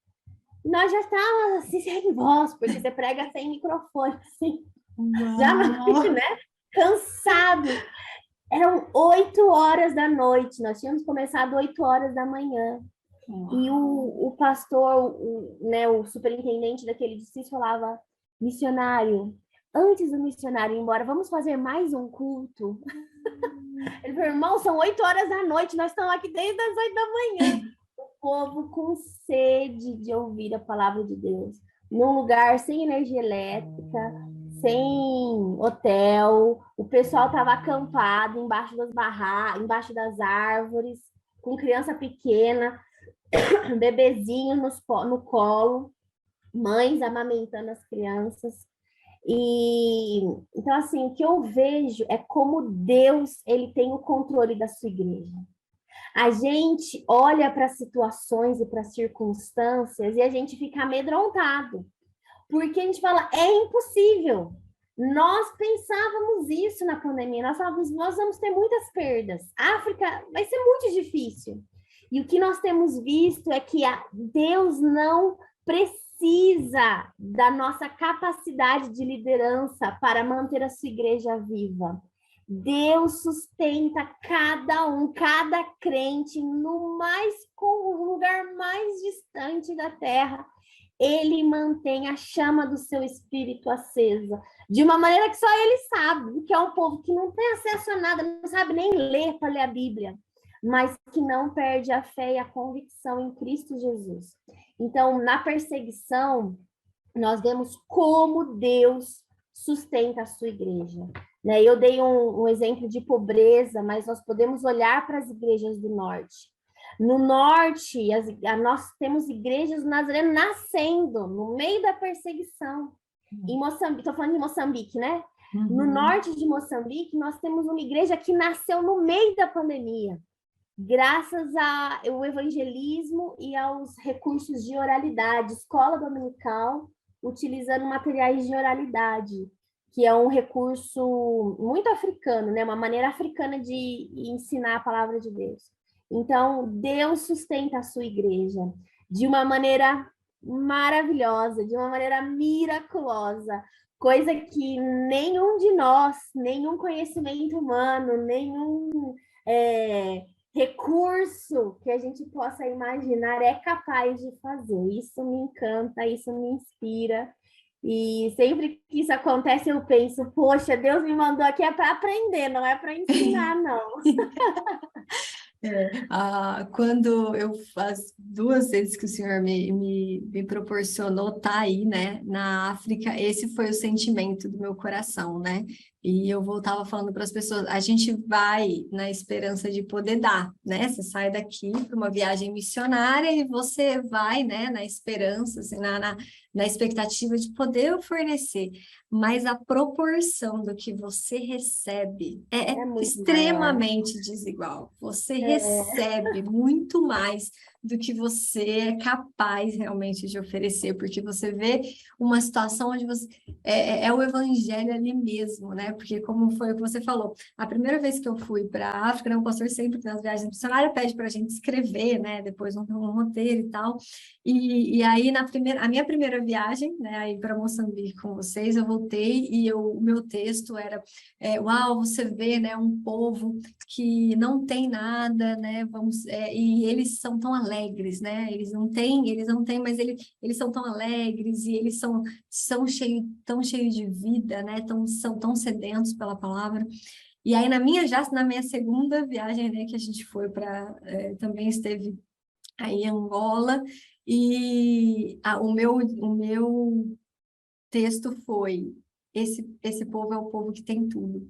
Nós já estávamos assim, sem voz, porque você prega sem microfone, assim. Já, né? Cansado. Eram 8 horas da noite, nós tínhamos começado 8 horas da manhã. E o pastor, o superintendente daquele edifício falava, missionário, antes do missionário ir embora, vamos fazer mais um culto? Ele falou, irmão, são 8 horas da noite, nós estamos aqui desde as 8 da manhã. O povo com sede de ouvir a palavra de Deus, num lugar sem energia elétrica, sem hotel, o pessoal estava acampado embaixo das embaixo das árvores, com criança pequena, bebezinho no colo, mães amamentando as crianças. E então, assim, o que eu vejo é como Deus, ele tem o controle da sua igreja. A gente olha para as situações e para as circunstâncias e a gente fica amedrontado, porque a gente fala, é impossível. Nós pensávamos isso na pandemia, nós falávamos, nós vamos ter muitas perdas. África vai ser muito difícil. E o que nós temos visto é que Deus não precisa da nossa capacidade de liderança para manter a sua igreja viva. Deus sustenta cada crente no lugar mais distante da terra. Ele mantém a chama do seu espírito acesa, de uma maneira que só ele sabe, que é um povo que não tem acesso a nada, não sabe nem ler para ler a Bíblia, mas que não perde a fé e a convicção em Cristo Jesus. Então, na perseguição, nós vemos como Deus sustenta a sua igreja. Eu dei um exemplo de pobreza, mas nós podemos olhar para as igrejas do norte. No norte, nós temos igrejas nazarenas nascendo no meio da perseguição. Em Moçambique, estou falando de Moçambique, né? No norte de Moçambique, nós temos uma igreja que nasceu no meio da pandemia, graças ao evangelismo e aos recursos de oralidade, escola dominical, utilizando materiais de oralidade, que é um recurso muito africano, né? Uma maneira africana de ensinar a palavra de Deus. Então, Deus sustenta a sua igreja de uma maneira maravilhosa, de uma maneira miraculosa, coisa que nenhum de nós, nenhum conhecimento humano, nenhum recurso que a gente possa imaginar é capaz de fazer. Isso me encanta, isso me inspira. E sempre que isso acontece, eu penso, poxa, Deus me mandou aqui é para aprender, não é para ensinar, não. Quando as 2 vezes que o Senhor me proporcionou estar aí, né, na África, esse foi o sentimento do meu coração, né? E eu voltava falando para as pessoas, a gente vai na esperança de poder dar, né? Você sai daqui para uma viagem missionária e você vai, né, na esperança, assim, na expectativa de poder fornecer, mas a proporção do que você recebe é extremamente maior. Desigual. Você recebe muito mais do que você é capaz realmente de oferecer, porque você vê uma situação onde você é o evangelho ali mesmo, né? Porque como foi o que você falou, a primeira vez que eu fui para a África, né, o pastor sempre nas viagens missionárias pede para a gente escrever, né? Depois um roteiro e tal. E aí a minha primeira viagem, né, aí para Moçambique com vocês, eu voltei e o meu texto era uau, você vê, né, um povo que não tem nada, né? E eles são tão alegres, né? Eles não têm, mas eles são tão alegres e eles são tão cheios de vida, né? São tão sedentos pela palavra. E aí na minha segunda viagem, né, que a gente foi também esteve aí em Angola, e o meu texto foi: esse povo é o povo que tem tudo,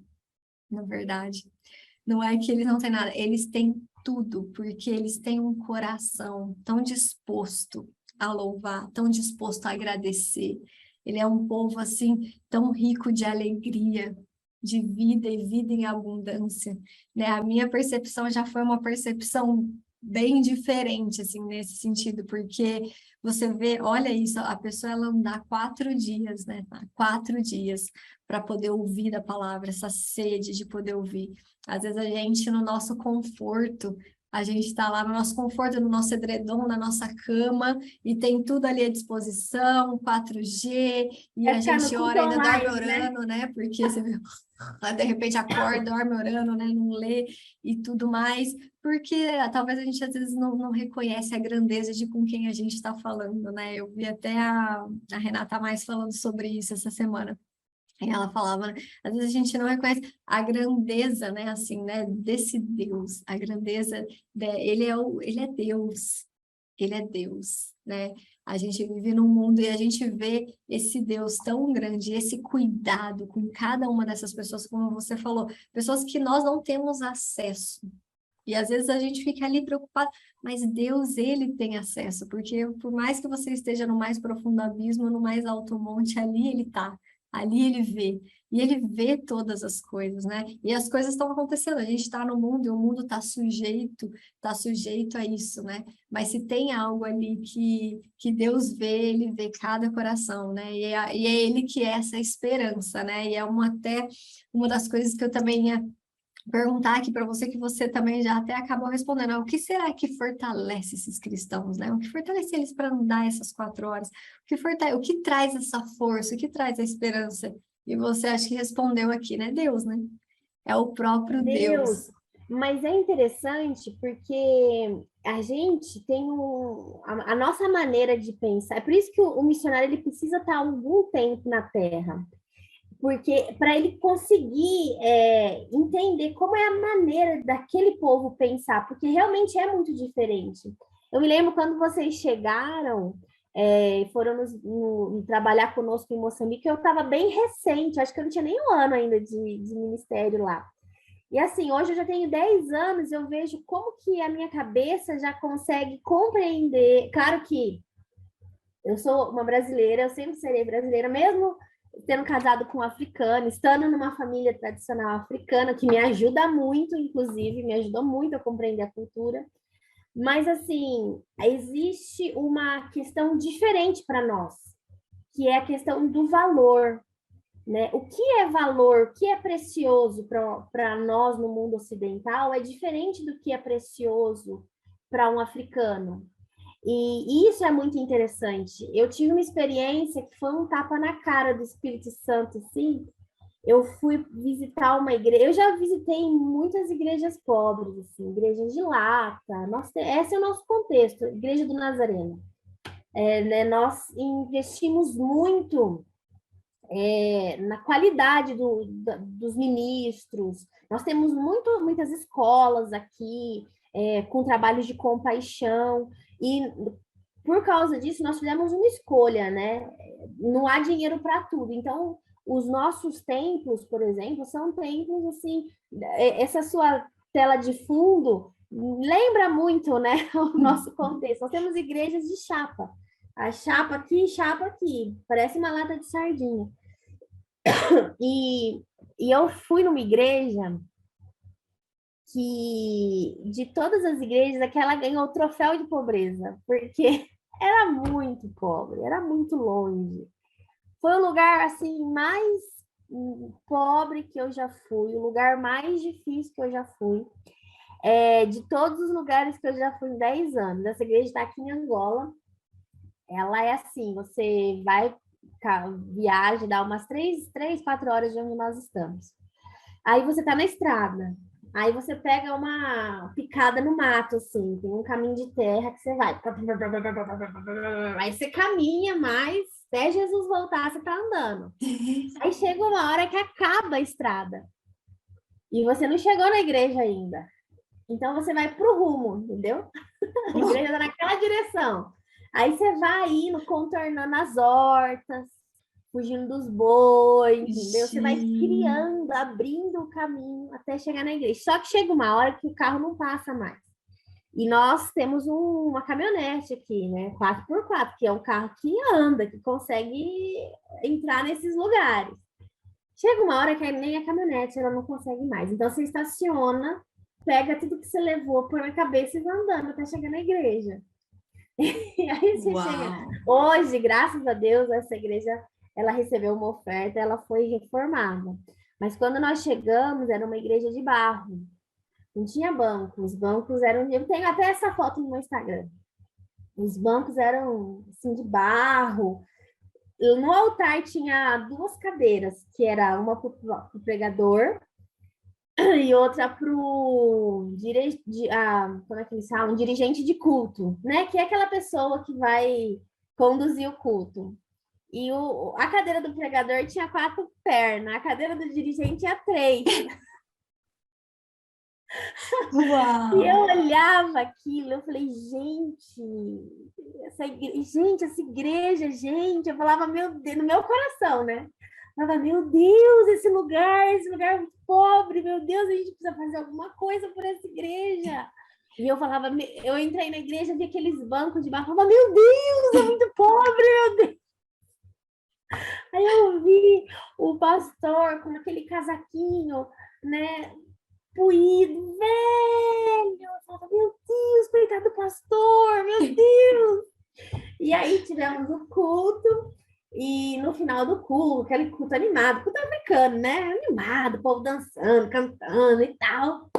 na verdade. Não é que eles não têm nada, eles têm tudo, porque eles têm um coração tão disposto a louvar, tão disposto a agradecer. Ele é um povo, assim, tão rico de alegria, de vida e vida em abundância, né? A minha percepção já foi uma percepção bem diferente, assim, nesse sentido, porque você vê, olha isso, a pessoa, ela andar 4 dias, né? 4 dias para poder ouvir a palavra, essa sede de poder ouvir. Às vezes a gente, no nosso conforto, A gente está lá no nosso conforto, no nosso edredom, na nossa cama, e tem tudo ali à disposição, 4G, e a gente ora, ainda dorme orando, né? Porque você viu, de repente acorda, dorme orando, né? Não lê e tudo mais, porque talvez a gente às vezes não reconhece a grandeza de com quem a gente está falando, né? Eu vi até a Renata Mais falando sobre isso essa semana. E ela falava, né? Às vezes a gente não reconhece a grandeza, né, assim, né, desse Deus, a grandeza, ele é Deus, ele é Deus, né? A gente vive num mundo e a gente vê esse Deus tão grande, esse cuidado com cada uma dessas pessoas, como você falou, pessoas que nós não temos acesso. E às vezes a gente fica ali preocupado, mas Deus, ele tem acesso, porque por mais que você esteja no mais profundo abismo, no mais alto monte, ali ele está. Ali ele vê, e ele vê todas as coisas, né? E as coisas estão acontecendo, a gente está no mundo e o mundo está sujeito a isso, né? Mas se tem algo ali que Deus vê, ele vê cada coração, né? E é ele que é essa esperança, né? E é até uma das coisas que eu também ia perguntar aqui para você, que você também já até acabou respondendo, o que será que fortalece esses cristãos, né? O que fortalece eles para andar essas 4 horas? O que traz essa força? O que traz a esperança? E você acha que respondeu aqui, né? Deus, né? É o próprio Deus. Mas é interessante porque a gente tem a nossa maneira de pensar. É por isso que o missionário ele precisa estar algum tempo na Terra. Porque para ele conseguir entender como é a maneira daquele povo pensar, porque realmente é muito diferente. Eu me lembro quando vocês chegaram, foram trabalhar conosco em Moçambique, eu estava bem recente, acho que eu não tinha nem um ano ainda de ministério lá. E assim, hoje eu já tenho 10 anos, eu vejo como que a minha cabeça já consegue compreender. Claro que eu sou uma brasileira, eu sempre serei brasileira, mesmo tendo casado com um africano, estando numa família tradicional africana, que me ajuda muito, inclusive, me ajudou muito a compreender a cultura. Mas, assim, existe uma questão diferente para nós, que é a questão do valor, né? O que é valor, o que é precioso para nós no mundo ocidental é diferente do que é precioso para um africano. E isso é muito interessante. Eu tive uma experiência que foi um tapa na cara do Espírito Santo, assim. Eu fui visitar uma igreja, eu já visitei muitas igrejas pobres, assim, igrejas de lata. Esse é o nosso contexto, Igreja do Nazareno. Né, nós investimos muito na qualidade dos ministros. Nós temos muitas escolas aqui, com trabalhos de compaixão. E por causa disso, nós fizemos uma escolha, né? Não há dinheiro para tudo. Então, os nossos templos, por exemplo, são templos assim. Essa sua tela de fundo lembra muito, né? O nosso contexto. Nós temos igrejas de chapa. A chapa aqui. Parece uma lata de sardinha. E eu fui numa igreja que de todas as igrejas, aquela ganhou o troféu de pobreza, porque era muito pobre, era muito longe. Foi o lugar assim mais pobre que eu já fui, o lugar mais difícil que eu já fui. De todos os lugares que eu já fui em 10 anos. Essa igreja está aqui em Angola. Ela é assim, você vai, viaja, dá umas 4 horas de onde nós estamos. Aí você está na estrada. Aí você pega uma picada no mato, assim, tem um caminho de terra que você vai. Aí você caminha mais, até Jesus voltar, você tá andando. Aí chega uma hora que acaba a estrada. E você não chegou na igreja ainda. Então você vai pro rumo, entendeu? A igreja tá naquela direção. Aí você vai indo, contornando as hortas, fugindo dos bois, entendeu? Você vai criando, abrindo o caminho até chegar na igreja. Só que chega uma hora que o carro não passa mais. E nós temos uma caminhonete aqui, né? 4x4, que é um carro que anda, que consegue entrar nesses lugares. Chega uma hora que nem a caminhonete ela não consegue mais. Então você estaciona, pega tudo que você levou, põe na cabeça e vai andando até chegar na igreja. E aí você chega. Hoje, graças a Deus, essa igreja ela recebeu uma oferta, ela foi reformada. Mas quando nós chegamos, era uma igreja de barro. Não tinha banco. Os bancos eram... Eu tenho até essa foto no meu Instagram. Os bancos eram, assim, de barro. No altar tinha 2 cadeiras, que era uma para o pregador e outra para o como é que eles falam? Dirigente de culto, né? Que é aquela pessoa que vai conduzir o culto. E a cadeira do pregador tinha 4 pernas, a cadeira do dirigente tinha 3. Uau. E eu olhava aquilo, eu falei, gente, essa igreja, gente, eu falava, meu Deus, no meu coração, né? Eu falava, meu Deus, esse lugar é muito pobre, meu Deus, a gente precisa fazer alguma coisa por essa igreja. E eu falava, eu entrei na igreja, vi aqueles bancos de barro, eu falava, meu Deus, é muito pobre, meu Deus. Aí eu vi o pastor com aquele casaquinho, né, puído, velho. Eu falava, meu Deus, coitado do pastor, meu Deus. E aí tivemos o culto, e no final do culto, aquele culto animado, culto africano, né? Animado, o povo dançando, cantando e tal.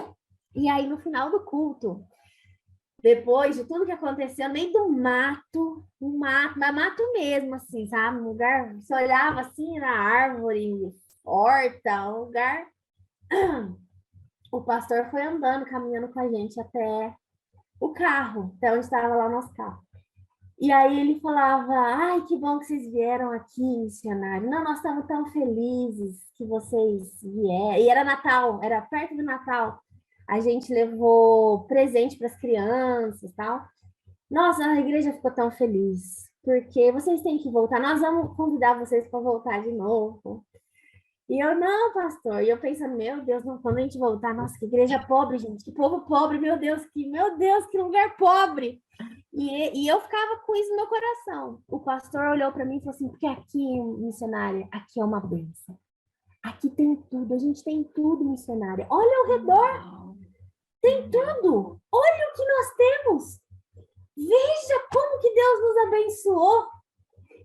E aí no final do culto, depois de tudo que aconteceu, no meio do mato, mas mato mesmo, assim, sabe? Um lugar, você olhava assim na árvore, horta, um lugar. O pastor foi andando, caminhando com a gente até o carro, até onde estava lá o nosso carro. E aí ele falava, ai, que bom que vocês vieram aqui, missionário. Não, nós estamos tão felizes que vocês vieram. E era Natal, era perto do Natal. A gente levou presente para as crianças e tal. Nossa, a igreja ficou tão feliz, porque vocês têm que voltar. Nós vamos convidar vocês para voltar de novo. E eu, não, pastor. E eu pensando, meu Deus, não, quando a gente voltar, nossa, que igreja pobre, gente, que povo pobre, meu Deus, que lugar pobre. E eu ficava com isso no meu coração. O pastor olhou para mim e falou assim, porque aqui, missionária, aqui é uma bênção. Aqui tem tudo, a gente tem tudo, missionária. Olha ao redor, tem tudo. Olha o que nós temos. Veja como que Deus nos abençoou.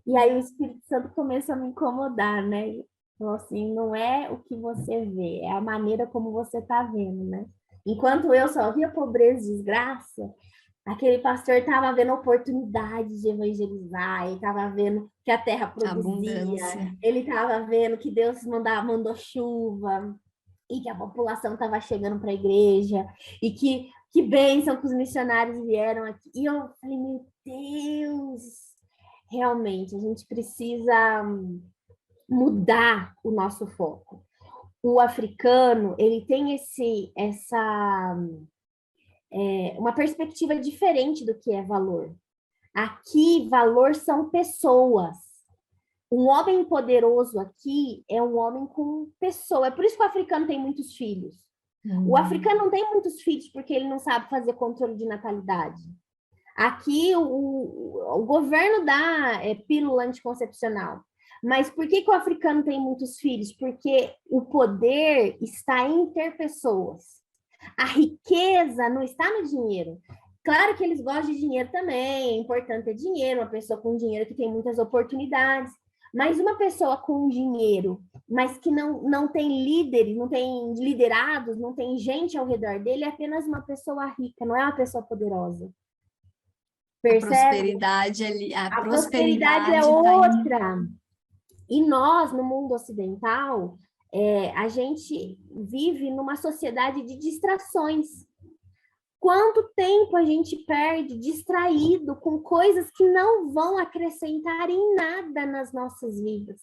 E aí o Espírito Santo começou a me incomodar, né? Falou assim, não é o que você vê, é a maneira como você está vendo, né? Enquanto eu só via pobreza e desgraça, aquele pastor estava vendo oportunidade de evangelizar, ele estava vendo que a terra produzia, ele estava vendo que Deus mandou chuva, e que a população estava chegando para a igreja, e que bênção que os missionários vieram aqui. E eu falei, meu Deus, realmente, a gente precisa mudar o nosso foco. O africano, ele tem uma perspectiva diferente do que é valor. Aqui, valor são pessoas. Um homem poderoso aqui é um homem com pessoa. É por isso que o africano tem muitos filhos. O africano não tem muitos filhos porque ele não sabe fazer controle de natalidade. Aqui, o governo dá pílula anticoncepcional. Mas por que o africano tem muitos filhos? Porque o poder está em ter pessoas. A riqueza não está no dinheiro. Claro que eles gostam de dinheiro também, é importante ter dinheiro, uma pessoa com dinheiro que tem muitas oportunidades, mas uma pessoa com dinheiro, mas que não tem líderes, não tem liderados, não tem gente ao redor dele, é apenas uma pessoa rica, não é uma pessoa poderosa. Percebe? A prosperidade é outra. E nós, no mundo ocidental, a gente vive numa sociedade de distrações. Quanto tempo a gente perde distraído com coisas que não vão acrescentar em nada nas nossas vidas,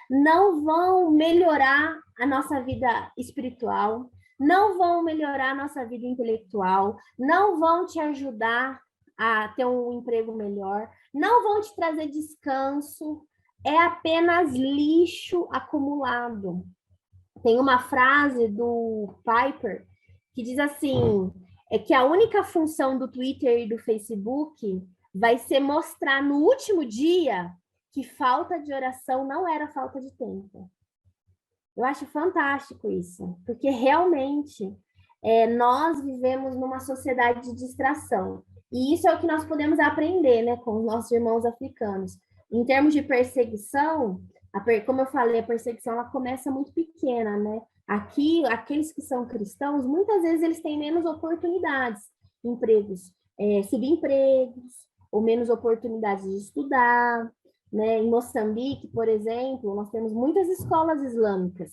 não vão melhorar a nossa vida espiritual, não vão melhorar a nossa vida intelectual, não vão te ajudar a ter um emprego melhor, não vão te trazer descanso, é apenas lixo acumulado. Tem uma frase do Piper que diz assim, que a única função do Twitter e do Facebook vai ser mostrar no último dia que falta de oração não era falta de tempo. Eu acho fantástico isso, porque realmente nós vivemos numa sociedade de distração. E isso é o que nós podemos aprender, né, com os nossos irmãos africanos. Em termos de perseguição, Como eu falei, a perseguição ela começa muito pequena, né? Aqui, aqueles que são cristãos, muitas vezes eles têm menos oportunidades, empregos, subempregos, ou menos oportunidades de estudar, né? Em Moçambique, por exemplo, nós temos muitas escolas islâmicas.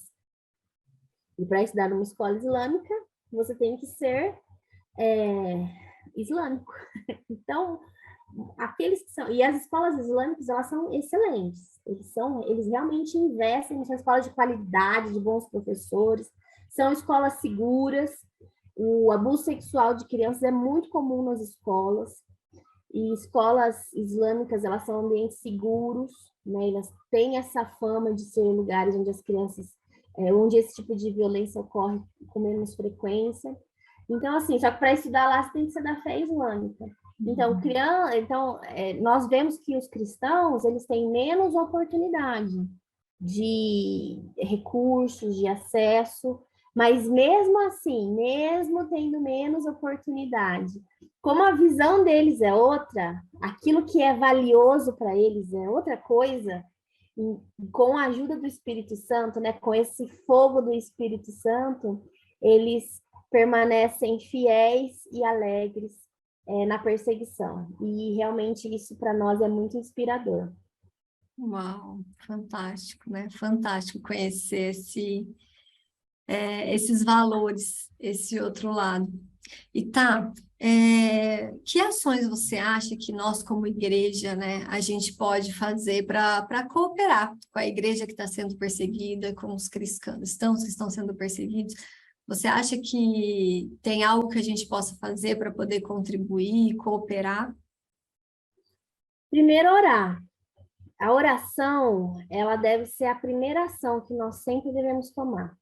E para estudar numa escola islâmica, você tem que ser islâmico. Então, aqueles que são... E as escolas islâmicas, elas são excelentes. Eles realmente investem, são escolas de qualidade, de bons professores, são escolas seguras. O abuso sexual de crianças é muito comum nas escolas. E escolas islâmicas, elas são ambientes seguros, né? Elas têm essa fama de ser lugares onde as crianças, onde esse tipo de violência ocorre com menos frequência. Então, assim, só que para estudar lá, você tem que ser da fé islâmica. Então, nós vemos que os cristãos, eles têm menos oportunidade de recursos, de acesso, mas mesmo assim, mesmo tendo menos oportunidade, como a visão deles é outra, aquilo que é valioso para eles é outra coisa, com a ajuda do Espírito Santo, né, com esse fogo do Espírito Santo, eles permanecem fiéis e alegres na perseguição. E realmente isso para nós é muito inspirador. Uau, fantástico, né? Fantástico conhecer esses valores, esse outro lado. E que ações você acha que nós, como igreja, né, a gente pode fazer para cooperar com a igreja que está sendo perseguida, com os cristãos que estão sendo perseguidos? Você acha que tem algo que a gente possa fazer para poder contribuir, cooperar? Primeiro, orar. A oração, ela deve ser a primeira ação que nós sempre devemos tomar.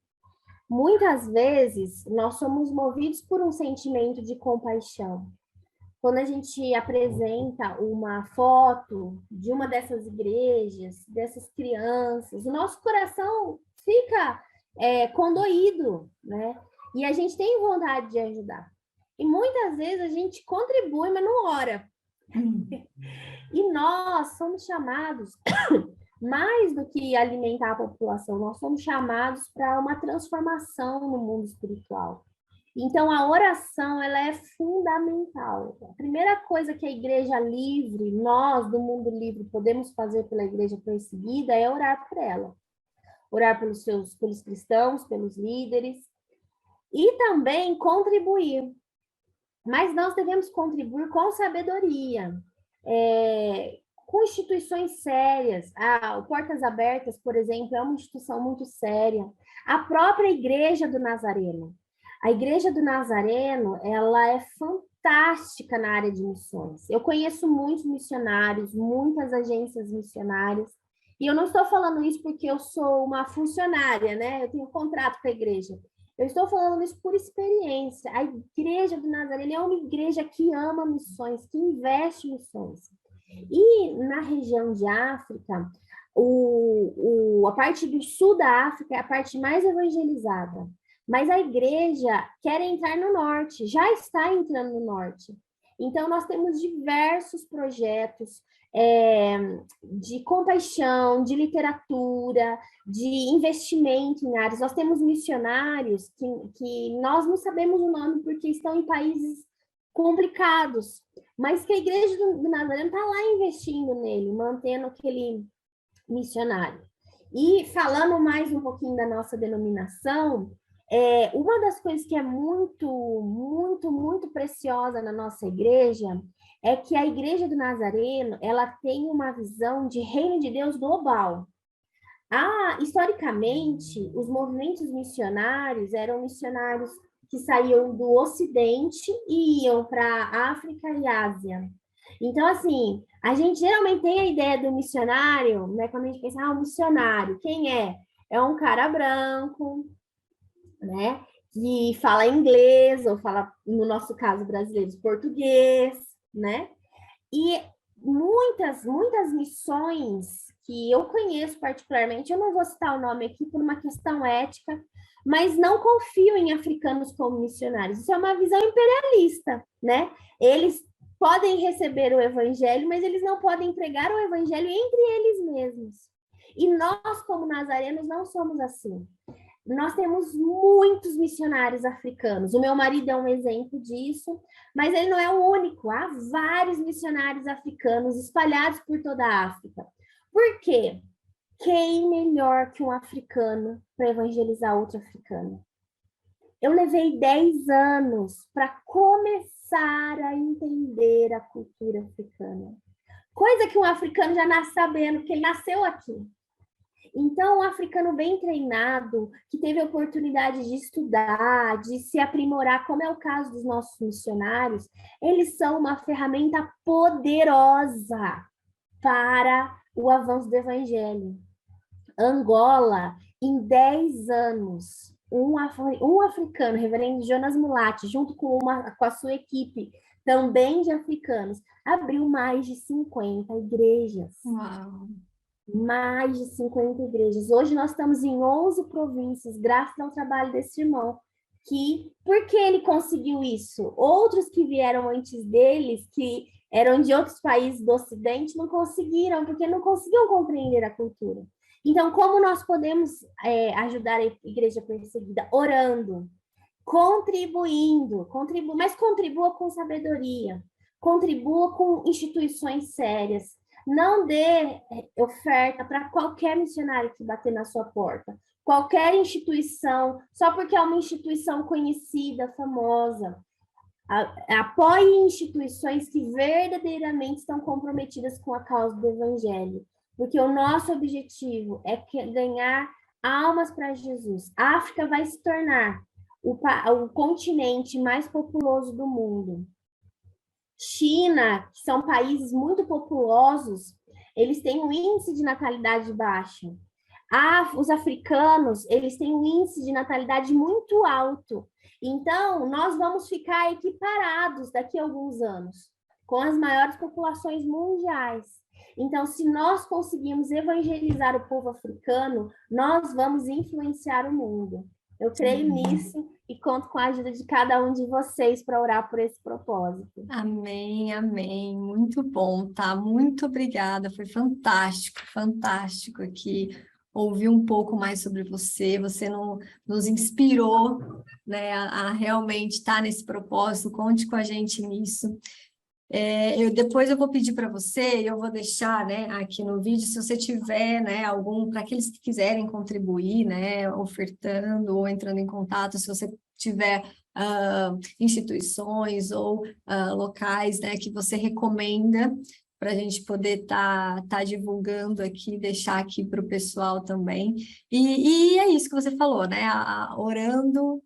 Muitas vezes, nós somos movidos por um sentimento de compaixão. Quando a gente apresenta uma foto de uma dessas igrejas, dessas crianças, o nosso coração fica condoído, né? E a gente tem vontade de ajudar. E muitas vezes a gente contribui, mas não ora. E nós somos chamados, mais do que alimentar a população, nós somos chamados para uma transformação no mundo espiritual. Então, a oração, ela é fundamental. A primeira coisa que a igreja livre, nós do mundo livre, podemos fazer pela igreja perseguida é orar por ela. Orar pelos cristãos, pelos líderes, e também contribuir. Mas nós devemos contribuir com sabedoria, com instituições sérias. O Portas Abertas, por exemplo, é uma instituição muito séria. A própria Igreja do Nazareno. A Igreja do Nazareno, ela é fantástica na área de missões. Eu conheço muitos missionários, muitas agências missionárias, e eu não estou falando isso porque eu sou uma funcionária, né? Eu tenho contrato com a igreja. Eu estou falando isso por experiência. A Igreja do Nazareno é uma igreja que ama missões, que investe em missões. E na região de África, a parte do sul da África é a parte mais evangelizada. Mas a igreja quer entrar no norte, já está entrando no norte. Então, nós temos diversos projetos de compaixão, de literatura, de investimento em áreas. Nós temos missionários que nós não sabemos o nome porque estão em países complicados, mas que a Igreja do Nazareno está lá investindo nele, mantendo aquele missionário. E falando mais um pouquinho da nossa denominação, uma das coisas que é muito, muito, muito preciosa na nossa igreja é que a Igreja do Nazareno, ela tem uma visão de reino de Deus global. Historicamente, os movimentos missionários eram missionários que saíam do Ocidente e iam para a África e Ásia. Então, assim, a gente geralmente tem a ideia do missionário, né? Quando a gente pensa, um missionário, quem é? É um cara branco, né? Que fala inglês, ou fala, no nosso caso, brasileiros, português, né? E muitas missões que eu conheço particularmente, eu não vou citar o nome aqui por uma questão ética, mas não confio em africanos como missionários. Isso é uma visão imperialista, né? Eles podem receber o evangelho, mas eles não podem pregar o evangelho entre eles mesmos. E nós, como nazarenos, não somos assim. Nós temos muitos missionários africanos. O meu marido é um exemplo disso, mas ele não é o único. Há vários missionários africanos espalhados por toda a África. Por quê? Quem melhor que um africano para evangelizar outro africano? Eu levei 10 anos para começar a entender a cultura africana. Coisa que um africano já nasce sabendo, porque ele nasceu aqui. Então, um africano bem treinado, que teve a oportunidade de estudar, de se aprimorar, como é o caso dos nossos missionários, eles são uma ferramenta poderosa para o avanço do evangelho. Angola, em 10 anos, um africano, reverendo Jonas Mulati, junto com a sua equipe, também de africanos, abriu mais de 50 igrejas. Uau! Mais de 50 igrejas. Hoje nós estamos em 11 províncias, graças ao trabalho desse irmão. Por que ele conseguiu isso? Outros que vieram antes deles, que eram de outros países do Ocidente, não conseguiram, porque não conseguiam compreender a cultura. Então, como nós podemos ajudar a igreja perseguida? Orando, contribuindo, mas contribua com sabedoria, contribua com instituições sérias. Não dê oferta para qualquer missionário que bater na sua porta, qualquer instituição, só porque é uma instituição conhecida, famosa. Apoie instituições que verdadeiramente estão comprometidas com a causa do evangelho, porque o nosso objetivo é ganhar almas para Jesus. A África vai se tornar o continente mais populoso do mundo. China, que são países muito populosos, eles têm um índice de natalidade baixo. Os africanos, eles têm um índice de natalidade muito alto. Então, nós vamos ficar equiparados daqui a alguns anos com as maiores populações mundiais. Então, se nós conseguirmos evangelizar o povo africano, nós vamos influenciar o mundo. Eu creio nisso e conto com a ajuda de cada um de vocês para orar por esse propósito. Amém, amém. Muito bom, tá? Muito obrigada. Foi fantástico, fantástico aqui ouvir um pouco mais sobre você. Você nos inspirou, né, a realmente estar nesse propósito. Conte com a gente nisso. Depois eu vou pedir para você, eu vou deixar, né, aqui no vídeo, se você tiver, né, para aqueles que quiserem contribuir, né, ofertando ou entrando em contato, se você tiver instituições ou locais, né, que você recomenda para a gente poder tá divulgando aqui, deixar aqui para o pessoal também. E é isso que você falou, né, orando,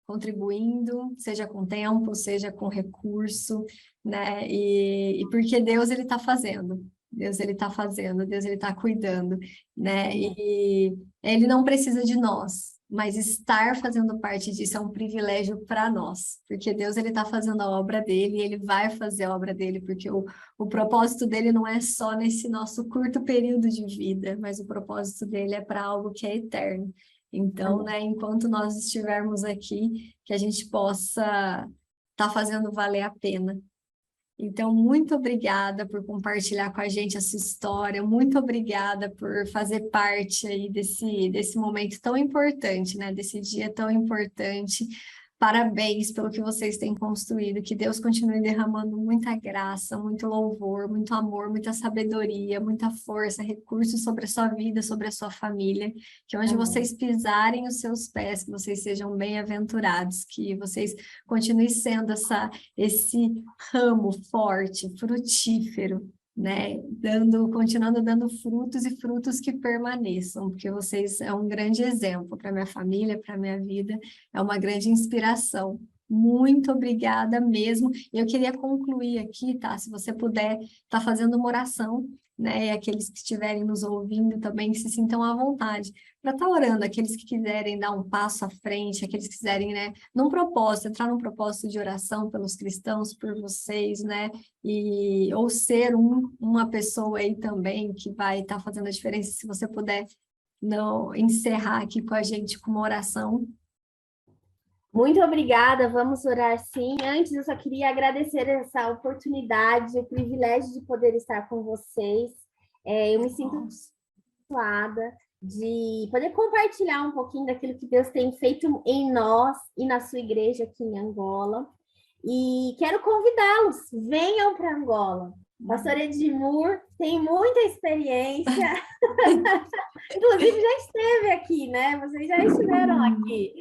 contribuindo, seja com tempo, seja com recurso, né? E porque Deus ele está fazendo, Deus ele está fazendo, Deus ele está cuidando, né? E ele não precisa de nós, mas estar fazendo parte disso é um privilégio para nós, porque Deus ele está fazendo a obra dele e ele vai fazer a obra dele, porque o propósito dele não é só nesse nosso curto período de vida, mas o propósito dele é para algo que é eterno. Então, né, enquanto nós estivermos aqui, que a gente possa estar fazendo valer a pena. Então, muito obrigada por compartilhar com a gente essa história, muito obrigada por fazer parte aí desse momento tão importante, né, desse dia tão importante. Parabéns pelo que vocês têm construído, que Deus continue derramando muita graça, muito louvor, muito amor, muita sabedoria, muita força, recursos sobre a sua vida, sobre a sua família, que onde vocês pisarem os seus pés, que vocês sejam bem-aventurados, que vocês continuem sendo esse ramo forte, frutífero, né, continuando dando frutos e frutos que permaneçam, porque vocês é um grande exemplo para minha família, para minha vida, é uma grande inspiração. Muito obrigada mesmo. Eu queria concluir aqui, tá? Se você puder estar fazendo uma oração, né? E aqueles que estiverem nos ouvindo também se sintam à vontade para estar orando, aqueles que quiserem dar um passo à frente, aqueles que quiserem, né, entrar num propósito de oração pelos cristãos, por vocês, né, ou ser uma pessoa aí também que vai estar fazendo a diferença, se você puder encerrar aqui com a gente com uma oração. Muito obrigada, vamos orar sim. Antes, eu só queria agradecer essa oportunidade, o privilégio de poder estar com vocês. Eu me sinto abençoada de poder compartilhar um pouquinho daquilo que Deus tem feito em nós e na sua igreja aqui em Angola. E quero convidá-los, venham para Angola. O pastor Edmur tem muita experiência, inclusive já esteve aqui, né? Vocês já estiveram aqui.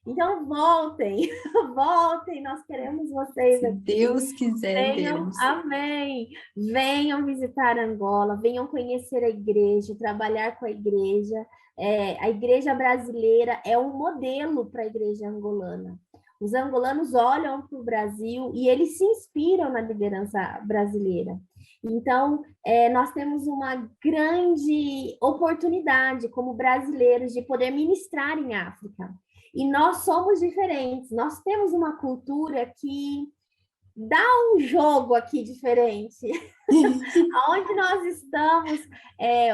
Então voltem, voltem, nós queremos vocês aqui. Se Deus quiser, venham, Deus. Amém. Venham visitar Angola, venham conhecer a igreja, trabalhar com a igreja. A igreja brasileira é um modelo para a igreja angolana. Os angolanos olham para o Brasil e eles se inspiram na liderança brasileira. Então, nós temos uma grande oportunidade como brasileiros de poder ministrar em África. E nós somos diferentes, nós temos uma cultura que dá um jogo aqui diferente. Aonde nós estamos,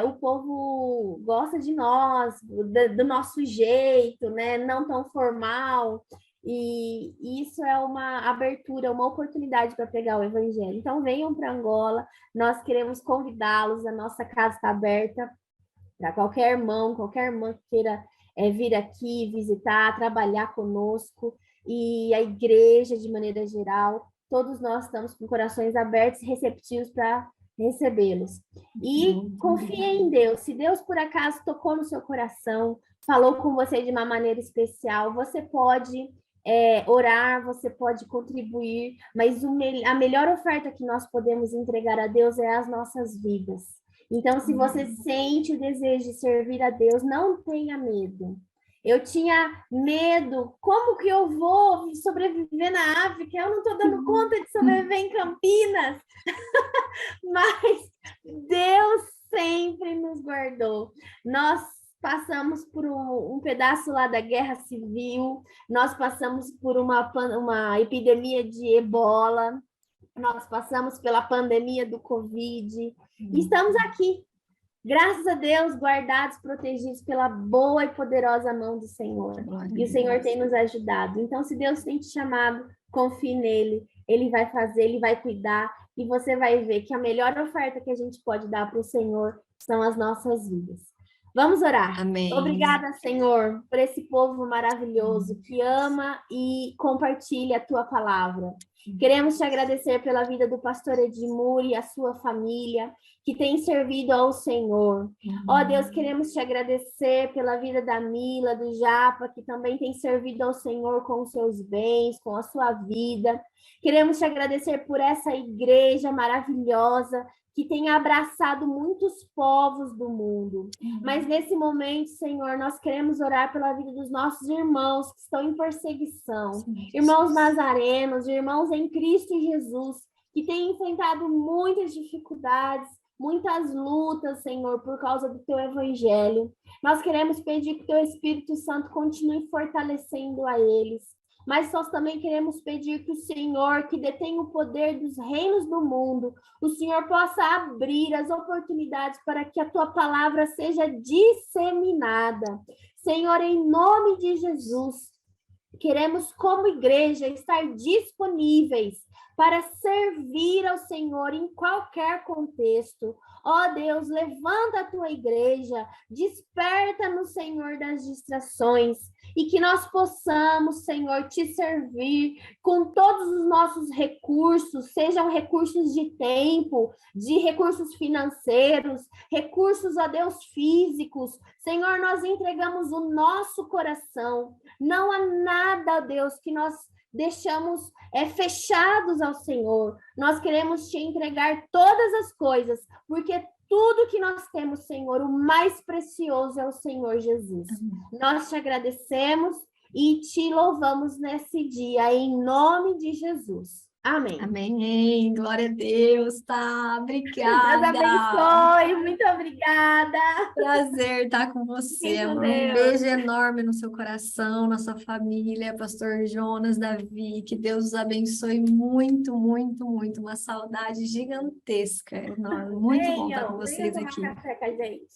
o povo gosta de nós, do nosso jeito, né? Não tão formal. E isso é uma abertura, uma oportunidade para pregar o evangelho. Então, venham para Angola, nós queremos convidá-los, a nossa casa está aberta para qualquer irmã que queira vir aqui, visitar, trabalhar conosco, e a igreja, de maneira geral, todos nós estamos com corações abertos e receptivos para recebê-los. E confiem em Deus. Se Deus, por acaso, tocou no seu coração, falou com você de uma maneira especial, você pode orar, você pode contribuir, mas a melhor oferta que nós podemos entregar a Deus é as nossas vidas. Então, se você sente o desejo de servir a Deus, não tenha medo. Eu tinha medo, como que eu vou sobreviver na África? Eu não estou dando conta de sobreviver em Campinas. Mas Deus sempre nos guardou. Nós passamos por um pedaço lá da guerra civil, nós passamos por uma epidemia de ebola, nós passamos pela pandemia do Covid, e estamos aqui, graças a Deus, guardados, protegidos pela boa e poderosa mão do Senhor. E o Senhor tem nos ajudado. Então, se Deus tem te chamado, confie nele, ele vai fazer, ele vai cuidar, e você vai ver que a melhor oferta que a gente pode dar para o Senhor são as nossas vidas. Vamos orar. Amém. Obrigada, Senhor, por esse povo maravilhoso que ama e compartilha a tua palavra. Queremos te agradecer pela vida do pastor Edmur e a sua família, que tem servido ao Senhor. Ó Deus, queremos te agradecer pela vida da Mila, do Japa, que também tem servido ao Senhor com os seus bens, com a sua vida. Queremos te agradecer por essa igreja maravilhosa, que tem abraçado muitos povos do mundo. Mas nesse momento, Senhor, nós queremos orar pela vida dos nossos irmãos que estão em perseguição. Irmãos nazarenos, irmãos em Cristo Jesus, que têm enfrentado muitas dificuldades, muitas lutas, Senhor, por causa do teu evangelho. Nós queremos pedir que o teu Espírito Santo continue fortalecendo a eles. Mas nós também queremos pedir que o Senhor, que detém o poder dos reinos do mundo, o Senhor possa abrir as oportunidades para que a tua palavra seja disseminada. Senhor, em nome de Jesus, queremos, como igreja, estar disponíveis para servir ao Senhor em qualquer contexto. Ó Deus, levanta a tua igreja, desperta-nos, Senhor, das distrações, e que nós possamos, Senhor, te servir com todos os nossos recursos, sejam recursos de tempo, de recursos financeiros, recursos, ó Deus, físicos. Senhor, nós entregamos o nosso coração. Não há nada, ó Deus, que nós deixamos fechados ao Senhor. Nós queremos te entregar todas as coisas, porque tudo que nós temos, Senhor, o mais precioso é o Senhor Jesus. Nós te agradecemos e te louvamos nesse dia, em nome de Jesus. Amém. Amém. Glória a Deus, tá? Obrigada. Deus abençoe. Muito obrigada. Prazer estar com você, amor. Um beijo enorme no seu coração, na sua família, pastor Jonas, Davi. Que Deus os abençoe muito, muito, muito. Uma saudade gigantesca, enorme. Muito bom estar com vocês aqui. Venham tomar café com a gente.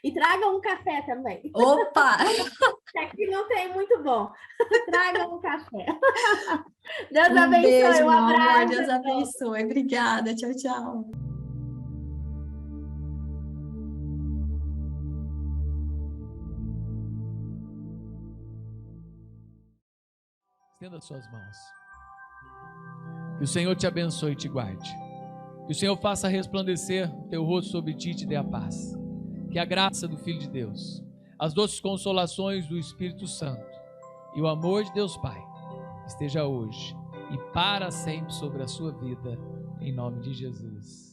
E tragam um café também. Opa! Aqui não tem muito bom. Tragam um café. Deus abençoe. Beijo, Um abraço. amor. Deus abençoe. Obrigada. Tchau, tchau. Estenda suas mãos. Que o Senhor te abençoe e te guarde. Que o Senhor faça resplandecer o teu rosto sobre ti e te dê a paz. Que a graça do Filho de Deus, as doces consolações do Espírito Santo e o amor de Deus Pai esteja hoje e para sempre sobre a sua vida, em nome de Jesus.